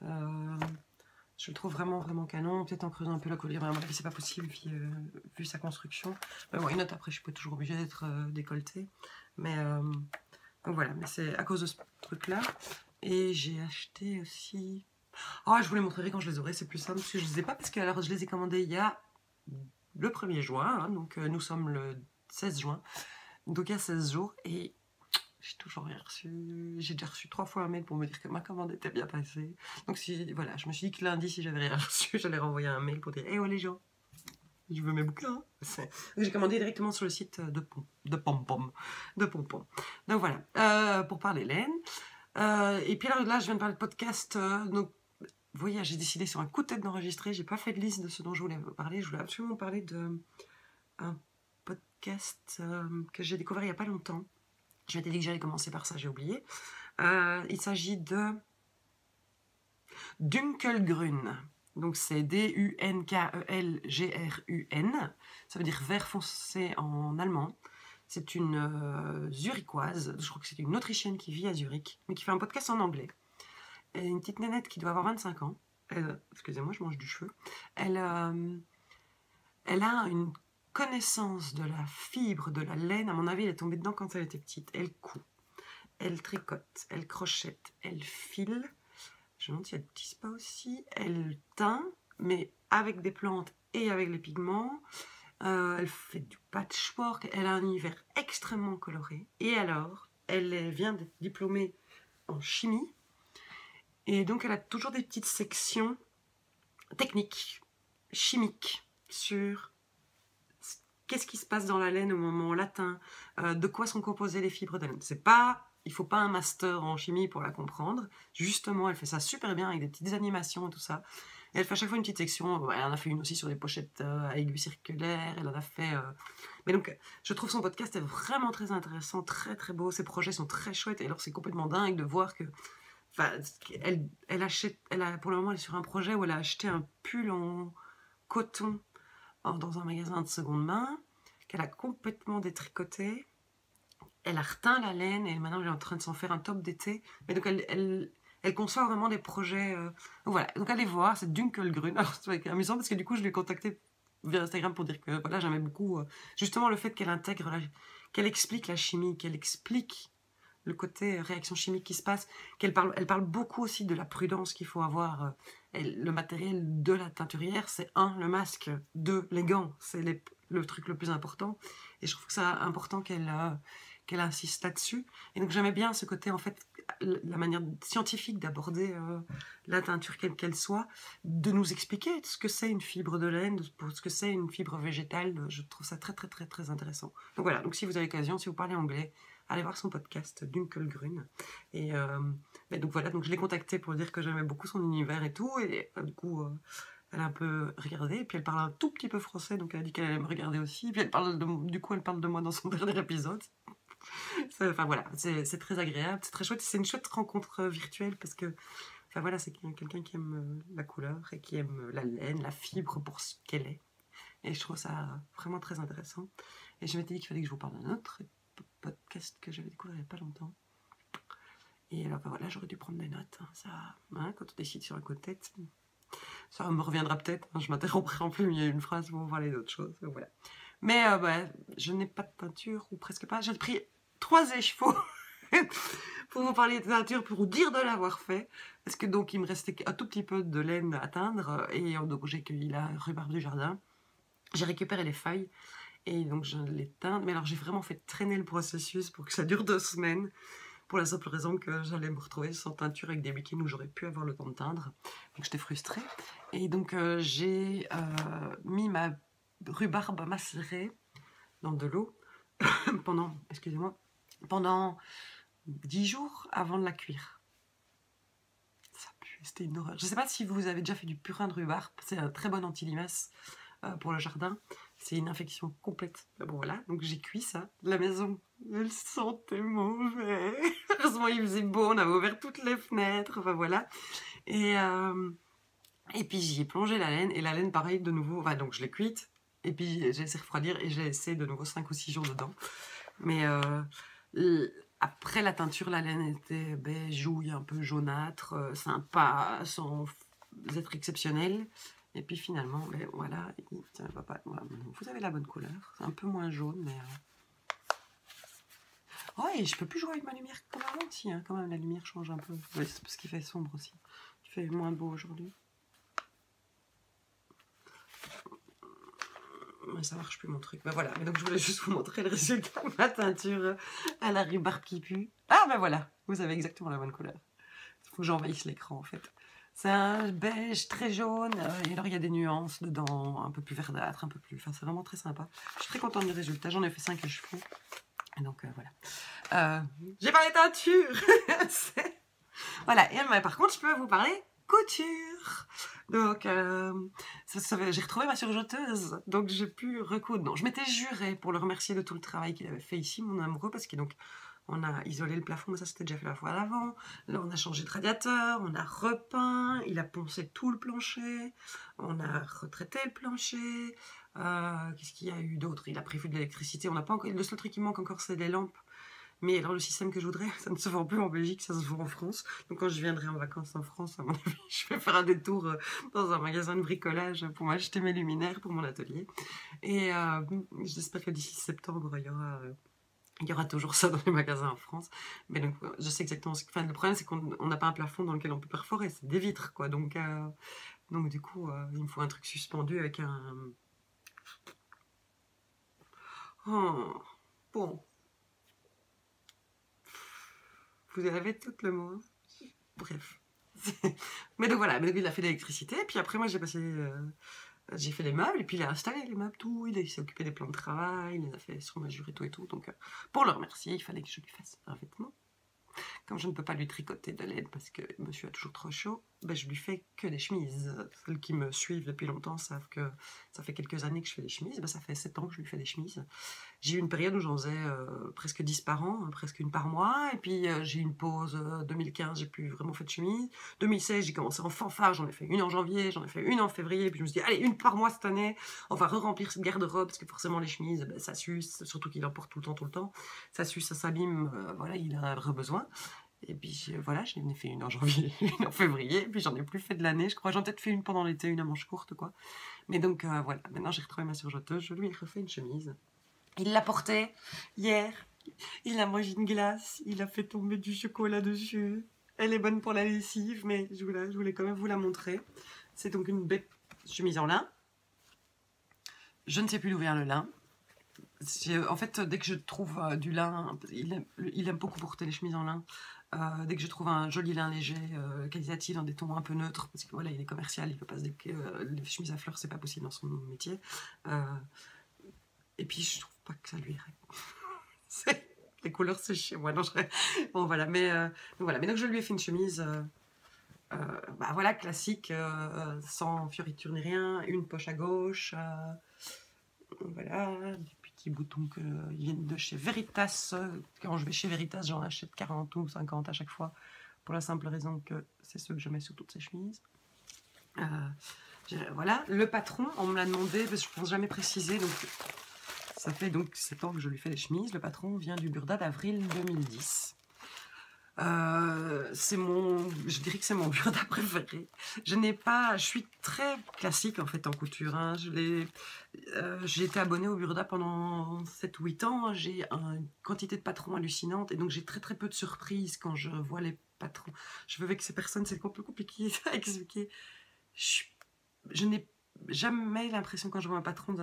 Je le trouve vraiment canon. Peut-être en creusant un peu la collière, mais à mon avis, c'est pas possible vu sa construction. Mais bon, une note après, je suis pas toujours obligée d'être décolletée. Mais donc voilà, mais c'est à cause de ce truc-là. Et j'ai acheté aussi... Oh, je vous les montrerai quand je les aurai, c'est plus simple, parce que je ne les ai pas, parce que alors, je les ai commandés il y a le 1er juin, hein, donc nous sommes le 16 juin, donc il y a 16 jours, et j'ai toujours rien reçu. J'ai déjà reçu 3 fois un mail pour me dire que ma commande était bien passée. Donc voilà, je me suis dit que lundi, si j'avais rien reçu, j'allais renvoyer un mail pour dire « Eh oh les gens, je veux mes bouquins !» J'ai commandé directement sur le site de Pompom. Donc voilà, pour parler laine. Et puis là, je viens de parler de podcast, donc vous voyez, j'ai décidé sur un coup de tête d'enregistrer. J'ai pas fait de liste de ce dont je voulais parler. Je voulais absolument parler d'un podcast que j'ai découvert il y a pas longtemps. Je m'étais dit que j'allais commencer par ça, j'ai oublié. Il s'agit de Dunkelgrün. Donc c'est Dunkelgrun. Ça veut dire vert foncé en allemand. C'est une zurichoise. Je crois que c'est une Autrichienne qui vit à Zurich, mais qui fait un podcast en anglais. Elle est une petite nénette qui doit avoir 25 ans. Excusez-moi, je mange du cheveu. Elle a une connaissance de la fibre, de la laine. À mon avis, elle est tombée dedans quand elle était petite. Elle coud, elle tricote, elle crochette, elle file. Je me demande si elle tisse pas aussi. Elle teint, mais avec des plantes et avec les pigments. Elle fait du patchwork. Elle a un univers extrêmement coloré. Et alors, elle vient d'être diplômée en chimie. Et donc, elle a toujours des petites sections techniques, chimiques, sur qu'est-ce qui se passe dans la laine au moment où on la teint, de quoi sont composées les fibres de laine. Il ne faut pas un master en chimie pour la comprendre. Justement, elle fait ça super bien avec des petites animations et tout ça. Et elle fait à chaque fois une petite section. Elle en a fait une aussi sur des pochettes à aiguilles circulaires. Elle en a fait... Mais donc, je trouve son podcast est vraiment très intéressant, très beau. Ses projets sont très chouettes. Et alors, c'est complètement dingue de voir que... Enfin, pour le moment, elle est sur un projet où elle a acheté un pull en coton dans un magasin de seconde main, qu'elle a complètement détricoté. Elle a reteint la laine et maintenant elle est en train de s'en faire un top d'été. Et donc elle conçoit vraiment des projets. Donc voilà, donc allez voir, c'est Dunkelgrün. Alors c'est amusant parce que du coup je l'ai contactée via Instagram pour dire que voilà, j'aimais beaucoup justement le fait qu'elle intègre, qu'elle explique la chimie, qu'elle explique le côté réaction chimique qui se passe, elle parle beaucoup aussi de la prudence qu'il faut avoir. Le matériel de la teinturière, c'est le masque, les gants, c'est le truc le plus important. Et je trouve que c'est important qu'elle insiste là-dessus. Et donc j'aimais bien ce côté, en fait, la manière scientifique d'aborder la teinture, quelle qu'elle soit, de nous expliquer ce que c'est une fibre de laine, ce que c'est une fibre végétale. Je trouve ça très, très, très, très intéressant. Donc voilà, donc si vous avez l'occasion, si vous parlez anglais, allez voir son podcast Dunkelgrün. Et donc voilà, donc je l'ai contactée pour dire que j'aimais beaucoup son univers et tout. Et du coup, elle a un peu regardé. Et puis elle parle un tout petit peu français, donc elle a dit qu'elle allait me regarder aussi. Et puis elle parle de moi dans son dernier épisode. Enfin voilà, c'est très agréable, c'est très chouette. C'est une chouette rencontre virtuelle parce que, enfin voilà, c'est quelqu'un qui aime la couleur et qui aime la laine, la fibre pour ce qu'elle est. Et je trouve ça vraiment très intéressant. Et je m'étais dit qu'il fallait que je vous parle d'un autre podcast que j'avais découvert il n'y a pas longtemps. Et alors ben voilà, j'aurais dû prendre des notes. Ça, quand on décide sur un coup de tête, ça me reviendra peut-être. Je m'interromprai en plus, il y a une phrase pour parler d'autre chose. Voilà. Mais je n'ai pas de peinture, ou presque pas. J'ai pris 3 échevaux pour vous parler de teinture, pour vous dire de l'avoir fait. Parce que donc il me restait un tout petit peu de laine à teindre. Et donc j'ai cueilli la rhubarbe du jardin. J'ai récupéré les feuilles. Et donc je l'ai teinte. Mais alors j'ai vraiment fait traîner le processus pour que ça dure 2 semaines. Pour la simple raison que j'allais me retrouver sans teinture avec des week-ends où j'aurais pu avoir le temps de teindre. Donc j'étais frustrée. Et donc j'ai mis ma rhubarbe macérée dans de l'eau pendant 10 jours avant de la cuire. Ça pue, c'était une horreur. Je ne sais pas si vous avez déjà fait du purin de rhubarbe. C'est un très bon anti-limace pour le jardin. C'est une infection complète. Bon voilà, donc j'ai cuit ça. La maison, elle sentait mauvais. Heureusement, il faisait beau, on avait ouvert toutes les fenêtres. Enfin voilà. Et puis j'y ai plongé la laine. Et la laine, pareil, de nouveau. Enfin, donc je l'ai cuite. Et puis j'ai laissé refroidir et j'ai laissé de nouveau 5 ou 6 jours dedans. Mais après la teinture, la laine était beige, jouille, un peu jaunâtre, sympa, sans être exceptionnelle. Et puis finalement, voilà, vous avez la bonne couleur. C'est un peu moins jaune, mais... Oh, et je peux plus jouer avec ma lumière comme avant aussi, hein. Quand même, la lumière change un peu. Ouais, c'est parce qu'il fait sombre aussi. Il fait moins beau aujourd'hui. Mais ça marche plus mon truc. Ben voilà, mais donc je voulais juste vous montrer le résultat de ma teinture à la rhubarbe qui pue. Ah ben voilà, vous avez exactement la bonne couleur. Il faut que j'envahisse l'écran en fait. C'est un beige très jaune, et alors il y a des nuances dedans, un peu plus verdâtre, un peu plus... Enfin, c'est vraiment très sympa. Je suis très contente du résultat, j'en ai fait 5 chevaux. Et donc, voilà. J'ai parlé teinture. Voilà, et par contre, je peux vous parler couture. Donc, j'ai retrouvé ma surjeteuse, donc j'ai pu recoudre. Non, je m'étais jurée pour le remercier de tout le travail qu'il avait fait ici, mon amoureux, parce que donc... On a isolé le plafond, mais ça c'était déjà fait la fois d'avant. Là, on a changé de radiateur, on a repeint, il a poncé tout le plancher, on a retraité le plancher. Qu'est-ce qu'il y a eu d'autre? Il a prévu de l'électricité. On n'a pas encore. Le seul truc qui manque encore, c'est les lampes. Mais alors, le système que je voudrais, ça ne se vend plus en Belgique, ça se vend en France. Donc, quand je viendrai en vacances en France, à mon avis, je vais faire un détour dans un magasin de bricolage pour m'acheter mes luminaires pour mon atelier. Et j'espère que d'ici septembre, il y aura toujours ça dans les magasins en France. Mais donc, je sais exactement ce que... Enfin, le problème, c'est qu'on n'a pas un plafond dans lequel on peut perforer. C'est des vitres, quoi. Donc du coup, il me faut un truc suspendu avec un... Oh, bon. Vous avez tout le mot. Hein. Bref. Mais donc voilà. Mais donc, il a fait l'électricité. Puis après, moi, j'ai fait les meubles, et puis il a installé les meubles, tout, il s'est occupé des plans de travail, il les a fait sur mesure et tout. Donc, pour le remercier, il fallait que je lui fasse un vêtement. Comme je ne peux pas lui tricoter de laine parce que monsieur a toujours trop chaud, ben, je lui fais que des chemises. Celles qui me suivent depuis longtemps savent que ça fait quelques années que je fais des chemises. Ben, ça fait 7 ans que je lui fais des chemises. J'ai eu une période où j'en faisais presque 10 par an, presque une par mois. Et puis j'ai eu une pause 2015, j'ai plus vraiment fait de chemise. 2016, j'ai commencé en fanfare, j'en ai fait une en janvier, j'en ai fait une en février. Et puis je me suis dit, allez, une par mois cette année. On va re-remplir cette garde-robe parce que forcément les chemises, ben, ça s'use, surtout qu'il en porte tout le temps. Ça s'use, ça s'abîme, voilà, il a un vrai besoin. Et puis voilà, j'en ai fait une en janvier, une en février, et puis j'en ai plus fait de l'année, je crois. J'en ai peut-être fait une pendant l'été, une à manches courtes, quoi. Mais donc voilà, maintenant j'ai retrouvé ma surjeteuse, je lui ai refait une chemise. Il l'a portée hier, il a mangé une glace, il a fait tomber du chocolat dessus. Elle est bonne pour la lessive, mais je voulais quand même vous la montrer. C'est donc une belle chemise en lin. Je ne sais plus d'où vient le lin. En fait, dès que je trouve du lin, il aime beaucoup porter les chemises en lin. Dès que je trouve un joli lin léger, qualitatif, dans des tons un peu neutres, parce que voilà, il est commercial, il peut pas se les chemises à fleurs, c'est pas possible dans son métier. Et puis je trouve pas que ça lui irait. Les couleurs, c'est chez moi. Non, bon voilà, mais donc je lui ai fait une chemise, bah voilà, classique, sans fioritures ni rien, une poche à gauche, voilà, des petits boutons qui viennent de chez Veritas. Quand je vais chez Veritas, j'en achète 40 ou 50 à chaque fois, pour la simple raison que c'est ceux que je mets sur toutes ces chemises. Voilà, le patron, on me l'a demandé, parce que je ne pense jamais préciser, donc ça fait donc 7 ans que je lui fais les chemises. Le patron vient du Burda d'avril 2010. Je dirais que c'est mon Burda préféré. Je suis très classique en fait en couture. Hein. J'ai été abonnée au Burda pendant 7 ou 8 ans. J'ai une quantité de patrons hallucinante et donc j'ai très peu de surprises quand je vois les patrons. Je veux avec ces personnes, c'est un peu compliqué à expliquer. Je n'ai jamais l'impression quand je vois un patron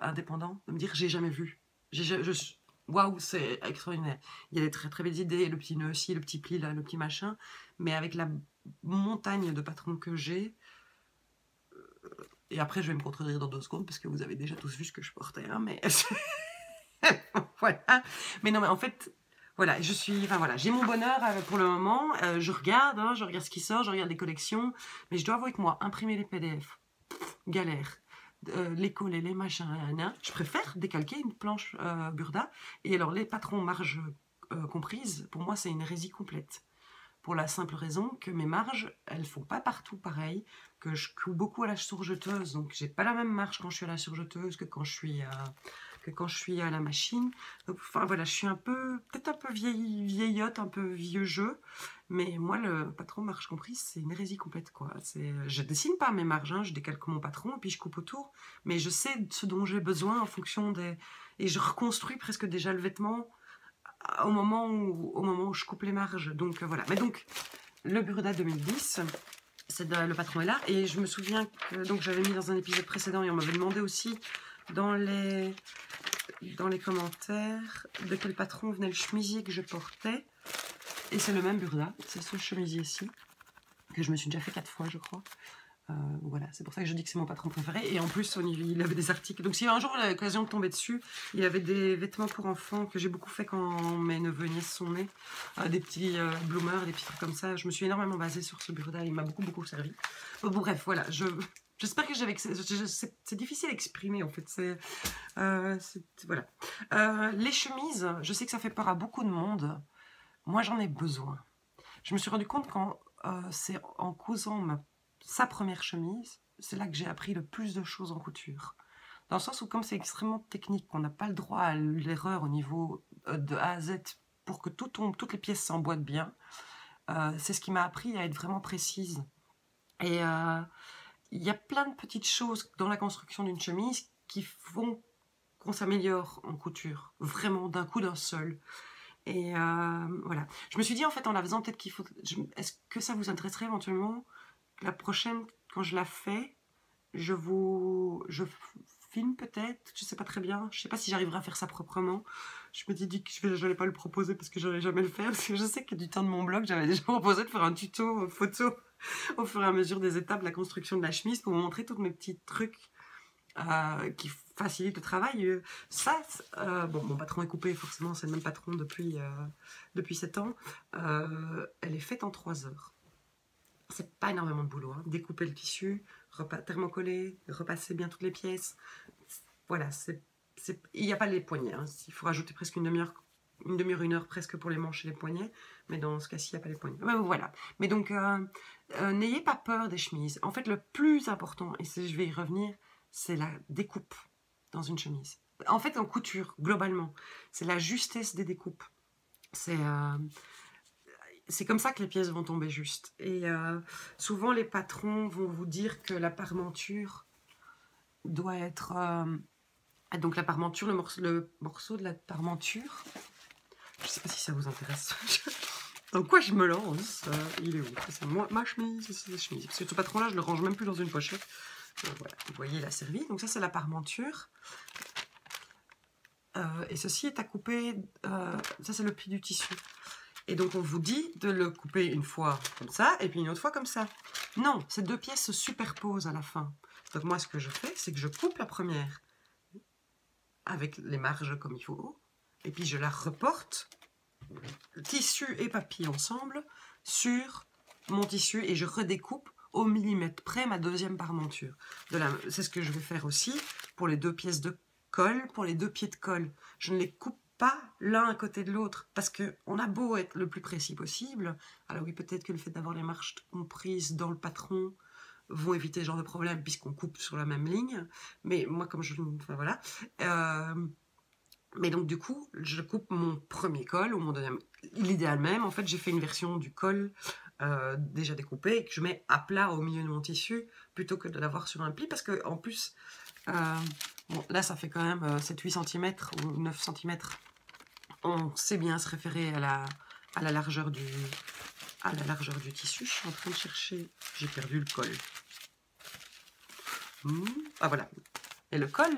indépendant de me dire j'ai jamais vu. Waouh, c'est extraordinaire. Il y a des très belles idées, le petit nœud aussi, le petit pli là, le petit machin, mais avec la montagne de patrons que j'ai, et après je vais me contredire dans 2 secondes parce que vous avez déjà tous vu ce que je portais, hein, mais voilà. Mais non, mais en fait, voilà, j'ai mon bonheur pour le moment. Je regarde ce qui sort, je regarde les collections, mais je dois avouer que moi, imprimer les PDF, galère. Les coller, les machins, je préfère décalquer une planche Burda. Et alors les patrons marges comprises, pour moi c'est une hérésie complète. Pour la simple raison que mes marges, elles font pas partout pareil, que je couds beaucoup à la surjeteuse, donc j'ai pas la même marge quand je suis à la surjeteuse que quand je suis à la machine. Donc, enfin voilà, je suis peut-être un peu vieillotte, un peu vieux jeu, mais moi le patron marge comprise, c'est une hérésie complète quoi. Je dessine pas mes marges, hein, je décalque mon patron et puis je coupe autour, mais je sais ce dont j'ai besoin en fonction et je reconstruis presque déjà le vêtement au moment où je coupe les marges. Donc voilà. Mais donc le Burda 2010. Le patron est là et je me souviens que donc j'avais mis dans un épisode précédent et on m'avait demandé aussi dans les commentaires de quel patron venait le chemisier que je portais, et c'est le même Burda, c'est ce chemisier-ci que je me suis déjà fait 4 fois je crois. Voilà, c'est pour ça que je dis que c'est mon patron préféré. Et en plus, il avait des articles. Donc, si un jour il a l'occasion de tomber dessus, il avait des vêtements pour enfants que j'ai beaucoup fait quand mes neveux et nièces sont nés. Des petits bloomers, des petits trucs comme ça. Je me suis énormément basée sur ce Burda. Il m'a beaucoup servi. Bon, bref, voilà. J'espère que c'est difficile à exprimer en fait. Voilà. Les chemises, je sais que ça fait peur à beaucoup de monde. Moi, j'en ai besoin. Je me suis rendu compte quand c'est en cousant sa première chemise, c'est là que j'ai appris le plus de choses en couture. Dans le sens où comme c'est extrêmement technique, qu'on n'a pas le droit à l'erreur au niveau de A à Z pour que toutes les pièces s'emboîtent bien, c'est ce qui m'a appris à être vraiment précise. Et il y a plein de petites choses dans la construction d'une chemise qui font qu'on s'améliore en couture, vraiment d'un coup d'un seul. Et voilà. Je me suis dit en fait en la faisant peut-être qu'il faut... Est-ce que ça vous intéresserait éventuellement la prochaine, quand je la fais, je filme peut-être, je sais pas très bien, je sais pas si j'arriverai à faire ça proprement. Je me dis que je n'allais pas le proposer parce que j'allais jamais le faire, parce que je sais que du temps de mon blog, j'avais déjà proposé de faire un tuto photo au fur et à mesure des étapes de la construction de la chemise pour vous montrer tous mes petits trucs qui facilitent le travail. Bon, mon patron est coupé, forcément, c'est le même patron depuis 7 ans. Elle est faite en 3 heures. c'est pas énormément de boulot. Hein. Découper le tissu, thermocoller, repasser bien toutes les pièces. Voilà, il n'y a pas les poignets. Hein. Il faut rajouter presque une demi-heure, une heure presque pour les manches et les poignets. Mais dans ce cas-ci, il n'y a pas les poignets. Ouais, voilà. Mais donc, n'ayez pas peur des chemises. En fait, le plus important, et je vais y revenir, c'est la découpe dans une chemise. En fait, en couture, globalement, c'est la justesse des découpes. C'est comme ça que les pièces vont tomber juste. Et souvent, les patrons vont vous dire que la parmenture doit être... donc la parmenture, le morceau de la parmenture, je ne sais pas si ça vous intéresse. Dans quoi je me lance? Il est où? C'est ma chemise, c'est la chemise. Parce que ce patron-là, je le range même plus dans une pochette. Voilà, vous voyez, il a servi. Donc ça, c'est la parmenture. Et ceci est à couper... ça, c'est le pli du tissu. Et donc, on vous dit de le couper une fois comme ça, et puis une autre fois comme ça. Non, ces deux pièces se superposent à la fin. Donc, moi, ce que je fais, c'est que je coupe la première avec les marges comme il faut, et puis je la reporte, tissu et papier ensemble, sur mon tissu, et je redécoupe au millimètre près ma deuxième parmenture. C'est ce que je vais faire aussi pour les deux pièces de colle, pour les deux pieds de colle. Je ne les coupe pas l'un à côté de l'autre, parce qu'on a beau être le plus précis possible. Alors oui, peut-être que le fait d'avoir les marges comprises dans le patron vont éviter ce genre de problème, puisqu'on coupe sur la même ligne, mais moi, comme je... Enfin, voilà. Mais donc, du coup, je coupe mon premier col, ou mon deuxième... L'idéal même, en fait, j'ai fait une version du col déjà découpé, et que je mets à plat au milieu de mon tissu, plutôt que de l'avoir sur un pli, parce que en plus... bon, là, ça fait quand même 7-8 cm ou 9 cm. On sait bien se référer à la largeur du tissu. Je suis en train de chercher... J'ai perdu le col. Ah, voilà. Et le col,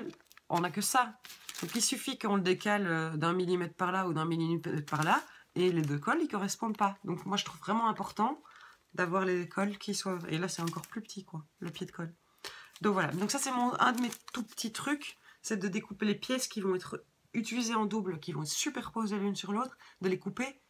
on n'a que ça. Donc, il suffit qu'on le décale d'un millimètre par là ou d'un millimètre par là, et les deux cols, ils ne correspondent pas. Donc, moi, je trouve vraiment important d'avoir les cols qui soient... Et là, c'est encore plus petit, quoi, le pied de colle. Donc voilà, donc ça c'est un de mes tout petits trucs, c'est de découper les pièces qui vont être utilisées en double, qui vont être superposées l'une sur l'autre, de les couper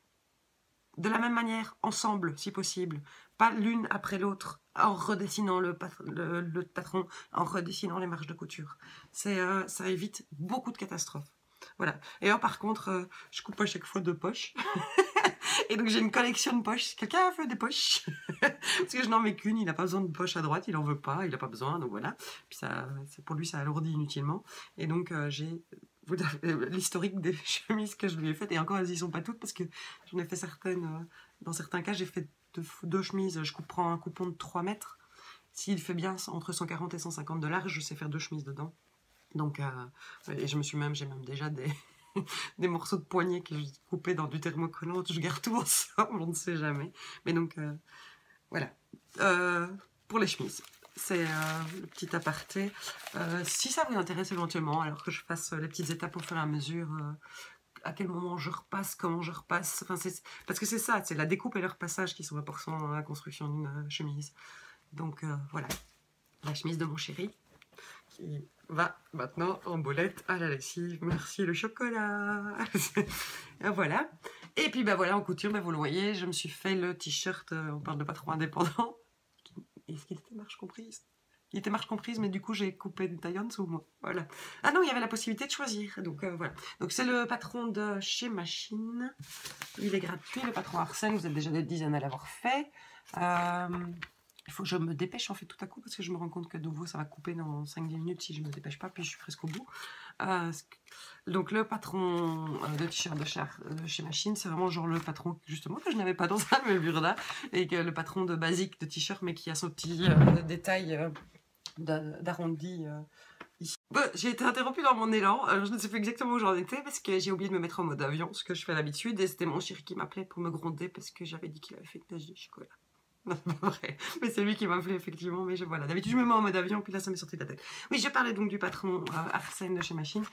de la même manière, ensemble si possible, pas l'une après l'autre, en redessinant le patron, en redessinant les marges de couture. Ça évite beaucoup de catastrophes. Voilà. Et alors par contre, je coupe à chaque fois deux poches. Et donc j'ai une collection de poches. Quelqu'un a fait des poches? Parce que je n'en mets qu'une, il n'a pas besoin de poche à droite, il n'en veut pas, il n'a pas besoin, donc voilà. Puis pour lui, ça alourdit inutilement. Et donc j'ai l'historique des chemises que je lui ai faites, et encore elles y sont pas toutes, parce que j'en ai fait certaines, dans certains cas j'ai fait deux chemises, prends un coupon de 3 mètres. S'il fait bien entre 140 et 150 de large, je sais faire deux chemises dedans. Donc, et j'ai même déjà des morceaux de poignée que j'ai coupés dans du thermocollant, je garde tout ensemble, on ne sait jamais. Mais donc, voilà. Pour les chemises, c'est le petit aparté. Si ça vous intéresse éventuellement, alors que je fasse les petites étapes au fur et à mesure, à quel moment je repasse, comment je repasse, enfin, parce que c'est ça, c'est la découpe et le repassage qui sont importants dans la construction d'une chemise. Donc voilà, la chemise de mon chéri, qui va maintenant en bolette à la lessive. Merci le chocolat. Voilà. Et puis voilà, en couture, vous le voyez, je me suis fait le t-shirt, on parle de pas trop indépendant. Est-ce qu'il était marge comprise? Il était marge comprise, mais du coup j'ai coupé une taille en dessous, moi. Voilà. Ah non, il y avait la possibilité de choisir. Donc voilà. Donc c'est le patron de chez Machine. Il est gratuit, le patron Arsène. Vous êtes déjà des dizaines à l'avoir fait. Il faut que je me dépêche en fait tout à coup, parce que je me rends compte que de nouveau ça va couper dans 5-10 minutes si je me dépêche pas, puis je suis presque au bout. Donc le patron de t-shirt de chez Machine, c'est vraiment genre le patron justement que je n'avais pas dans un de mes bureaux-là, et que le patron de basique de t-shirt, mais qui a son petit détail d'arrondi ici. J'ai été interrompue dans mon élan, je ne sais plus exactement où j'en étais, parce que j'ai oublié de me mettre en mode avion, ce que je fais à l'habitude, et c'était mon chéri qui m'appelait pour me gronder parce que j'avais dit qu'il avait fait une tache de chocolat. Non, c'est pas vrai. Mais c'est lui qui m'a appelé, effectivement. Mais voilà, d'habitude, je me mets en mode avion, puis là, ça m'est sorti de la tête. Oui, je parlais donc du patron Arsène de chez Machine.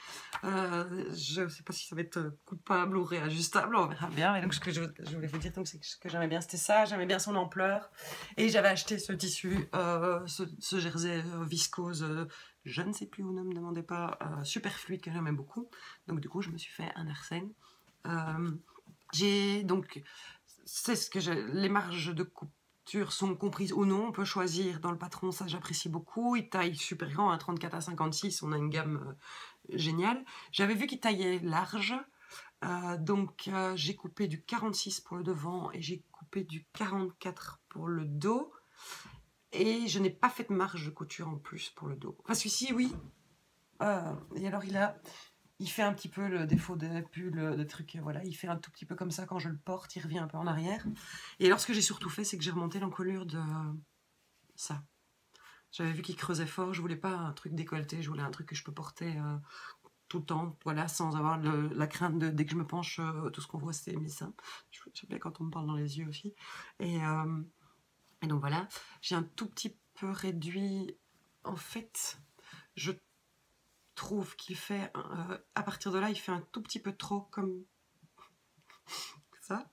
Je ne sais pas si ça va être coupable ou réajustable, on verra bien. Mais donc, ce que je voulais vous dire, c'est que ce que j'aimais bien, c'était ça. J'aimais bien son ampleur. Et j'avais acheté ce tissu, ce jersey viscose, je ne sais plus où, ne me demandez pas, super fluide, que j'aimais beaucoup. Donc, du coup, je me suis fait un Arsène. J'ai donc... C'est ce que les marges de coupe couture sont comprises ou non. On peut choisir dans le patron, ça j'apprécie beaucoup. Il taille super grand, hein, 34 à 56, on a une gamme géniale. J'avais vu qu'il taillait large, donc j'ai coupé du 46 pour le devant et j'ai coupé du 44 pour le dos. Et je n'ai pas fait de marge de couture en plus pour le dos. Enfin, celui-ci, oui. Et alors, il fait un petit peu le défaut des pulls, des trucs, voilà. Il fait un tout petit peu comme ça quand je le porte, il revient un peu en arrière. Et alors, ce que j'ai surtout fait, c'est que j'ai remonté l'encolure de ça. J'avais vu qu'il creusait fort, je voulais pas un truc décolleté, je voulais un truc que je peux porter tout le temps, voilà, sans avoir la crainte de, dès que je me penche, tout ce qu'on voit, c'est mes seins. J'aime bien quand on me parle dans les yeux aussi. Et donc voilà, j'ai un tout petit peu réduit. En fait, je trouve qu'il fait, à partir de là, il fait un tout petit peu trop comme ça.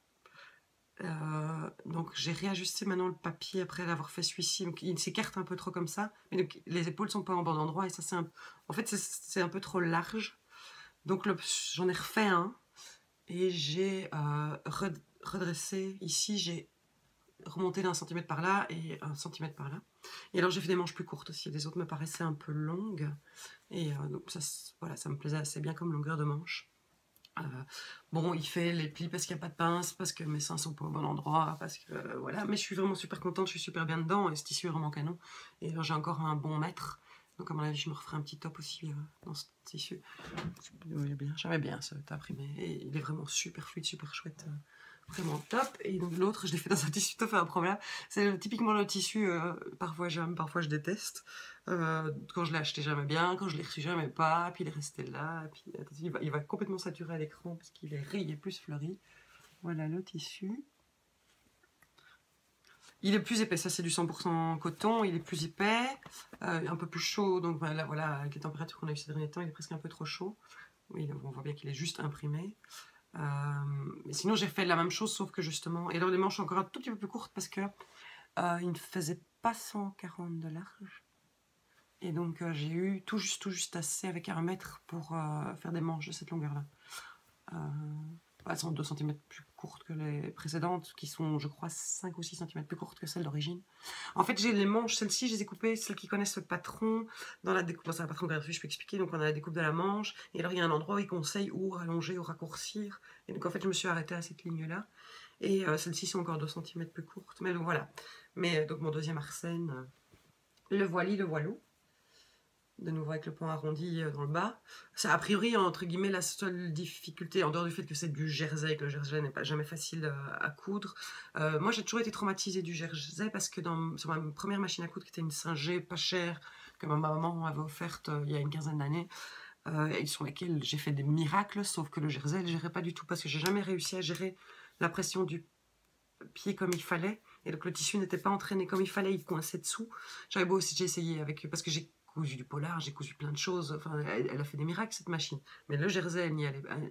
Donc j'ai réajusté maintenant le papier après l'avoir fait celui-ci. Donc il s'écarte un peu trop comme ça. Mais donc, les épaules sont pas en bon endroit et ça c'est en fait c'est un peu trop large. Donc j'en ai refait un et j'ai redressé. Ici j'ai remonté d'un centimètre par là et un centimètre par là. Et alors j'ai fait des manches plus courtes aussi. Les autres me paraissaient un peu longues. Et donc ça, voilà, ça me plaisait assez bien comme longueur de manche. Bon, il fait les plis parce qu'il n'y a pas de pince, parce que mes seins sont pas au bon endroit, parce que voilà. Mais je suis vraiment super contente, je suis super bien dedans et ce tissu est vraiment canon. Et alors j'ai encore un bon mètre. Donc à mon avis, je me referai un petit top aussi dans ce tissu. J'aimais bien ce imprimé. Et il est vraiment super fluide, super chouette. Vraiment top. Et donc l'autre, je l'ai fait dans un tissu tout à fait improbable. C'est typiquement le tissu, parfois j'aime, parfois je déteste. Quand je l'ai acheté, j'aimais bien. Quand je l'ai reçu, j'aimais pas. Puis il est resté là. Puis il va complètement saturer à l'écran parce qu'il est rayé plus fleuri. Voilà le tissu. Il est plus épais, ça c'est du 100% coton, il est plus épais, un peu plus chaud, donc là, voilà, avec les températures qu'on a eues ces derniers temps, il est presque un peu trop chaud. Oui, on voit bien qu'il est juste imprimé. Mais sinon j'ai fait la même chose sauf que justement, et alors les manches sont encore un tout petit peu plus courtes parce que il ne faisait pas 140 de large et donc j'ai eu tout juste assez avec 1 mètre pour faire des manches de cette longueur là. Elles sont 2 cm plus courtes que les précédentes qui sont je crois 5 ou 6 cm plus courtes que celles d'origine. En fait j'ai les manches, celles-ci je les ai coupées, celles qui connaissent le patron dans la découpe, c'est un patron gratuit, je peux expliquer, donc on a la découpe de la manche et alors il y a un endroit où il conseille ou rallonger ou raccourcir et donc en fait je me suis arrêtée à cette ligne là et celles-ci sont encore 2 cm plus courtes, mais donc voilà. Mais donc mon deuxième arsène, le voili, le voilou, de nouveau avec le point arrondi dans le bas. C'est a priori, entre guillemets, la seule difficulté, en dehors du fait que c'est du jersey, que le jersey n'est pas jamais facile à coudre. Moi, j'ai toujours été traumatisée du jersey parce que sur ma première machine à coudre, qui était une Singer pas chère, que ma maman avait offerte il y a une quinzaine d'années, et sur laquelle j'ai fait des miracles, sauf que le jersey, elle ne gérait pas du tout parce que j'ai jamais réussi à gérer la pression du pied comme il fallait. Et donc le tissu n'était pas entraîné comme il fallait, il coinçait dessous. J'avais beau aussi, j'ai essayé avec, parce que j'ai cousu du polar, j'ai cousu plein de choses. Enfin, elle a fait des miracles cette machine. Mais le jersey,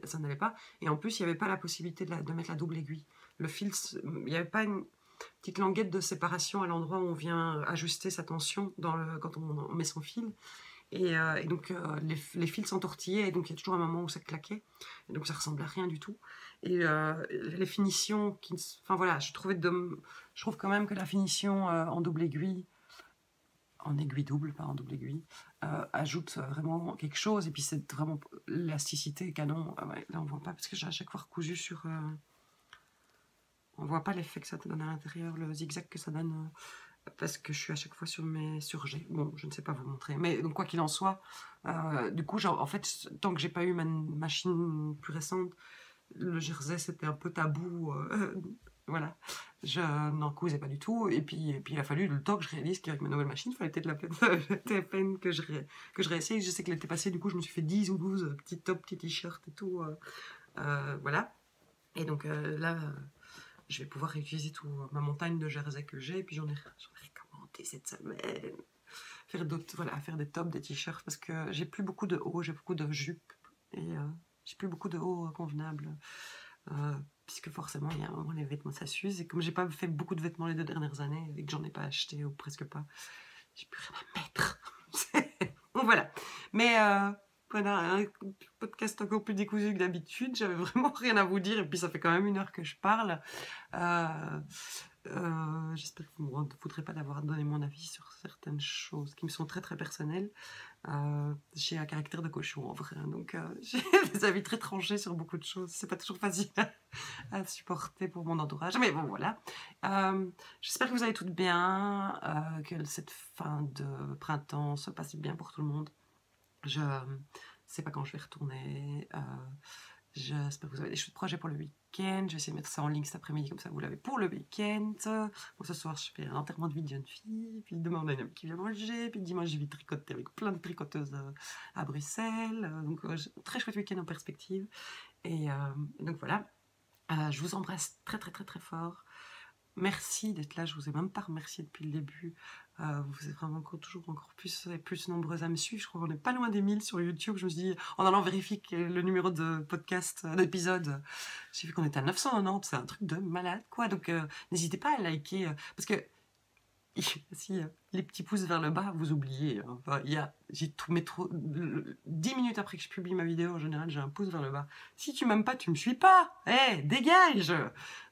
ça n'allait pas. Et en plus, il n'y avait pas la possibilité de mettre la double aiguille. Le fil, il n'y avait pas une petite languette de séparation à l'endroit où on vient ajuster sa tension quand on met son fil. Et donc les fils s'entortillaient et donc il y a toujours un moment où ça claquait et donc ça ressemblait à rien du tout et les finitions enfin voilà, je trouve quand même que la finition en double aiguille, en aiguille double, pas en double aiguille, ajoute vraiment quelque chose et puis c'est vraiment l'élasticité canon. Ouais, là on voit pas parce que j'ai à chaque fois recousu sur on voit pas l'effet que ça donne à l'intérieur, le zigzag que ça donne parce que je suis à chaque fois sur mes surjets. Bon, je ne sais pas vous montrer. Mais donc, quoi qu'il en soit, du coup, en fait, tant que j'ai pas eu ma machine plus récente, le jersey, c'était un peu tabou. Voilà. Je n'en cousais pas du tout. Et puis, il a fallu le temps que je réalise qu'avec ma nouvelle machine, il fallait peut-être la peine que je réessaye. Je sais que l'été passé, du coup, je me suis fait 10 ou 12 petits tops, petits t-shirts et tout. Voilà. Et donc, là... je vais pouvoir réutiliser toute ma montagne de jersey que j'ai, et puis j'en ai recommandé cette semaine. Faire des tops, des t-shirts, parce que j'ai plus beaucoup de hauts, j'ai beaucoup de jupes, et j'ai plus beaucoup de hauts convenables, puisque forcément, il y a un moment, les vêtements, ça s'use, et comme j'ai pas fait beaucoup de vêtements les 2 dernières années, et que j'en ai pas acheté, ou presque pas, j'ai plus rien à mettre. Donc voilà. Mais... voilà, un podcast encore plus décousu que d'habitude. J'avais vraiment rien à vous dire. Et puis, ça fait quand même 1 heure que je parle. J'espère que vous ne me voudrez pas d'avoir donné mon avis sur certaines choses qui me sont très très personnelles. J'ai un caractère de cochon en vrai, hein, donc j'ai des avis très tranchés sur beaucoup de choses. C'est pas toujours facile à supporter pour mon entourage, mais bon voilà. J'espère que vous allez toutes bien, que cette fin de printemps se passe bien pour tout le monde. Je sais pas quand je vais retourner. J'espère que vous avez des choses de projets pour le week-end. Je vais essayer de mettre ça en ligne cet après-midi, comme ça vous l'avez pour le week-end. Bon, ce soir, je fais un enterrement de vie de jeune fille. Puis demain, on a une amie qui vient manger. Puis dimanche, je vais tricoter avec plein de tricoteuses à Bruxelles. Donc, très chouette week-end en perspective. Et donc voilà. Je vous embrasse très, très, très, très fort. Merci d'être là, je vous ai même pas remercié depuis le début. Vous êtes vraiment toujours encore plus nombreuses à me suivre. Je crois qu'on n'est pas loin des 1000 sur YouTube. Je me suis dit, en allant vérifier le numéro de podcast, d'épisode, j'ai vu qu'on était à 990. C'est un truc de malade, quoi. Donc, n'hésitez pas à liker, parce que si les petits pouces vers le bas, vous oubliez. Hein. Enfin, j'ai tout mes 10 minutes après que je publie ma vidéo, en général, j'ai un pouce vers le bas. Si tu m'aimes pas, tu me suis pas. Eh, dégage.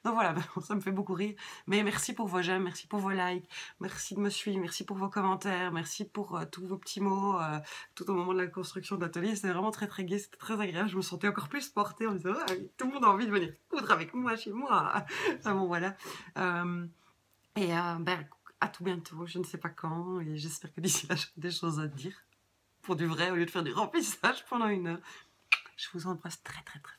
Donc voilà, ça me fait beaucoup rire. Mais merci pour vos j'aime, merci pour vos likes, merci de me suivre, merci pour vos commentaires, merci pour tous vos petits mots tout au moment de la construction de l'atelier. C'était vraiment très très gai, c'était très agréable. Je me sentais encore plus portée en me disant, ah, tout le monde a envie de venir coudre avec moi chez moi. Ah bon, voilà. À tout bientôt, je ne sais pas quand, et j'espère que d'ici là, j'ai des choses à dire pour du vrai au lieu de faire du remplissage pendant 1 heure. Je vous embrasse très très très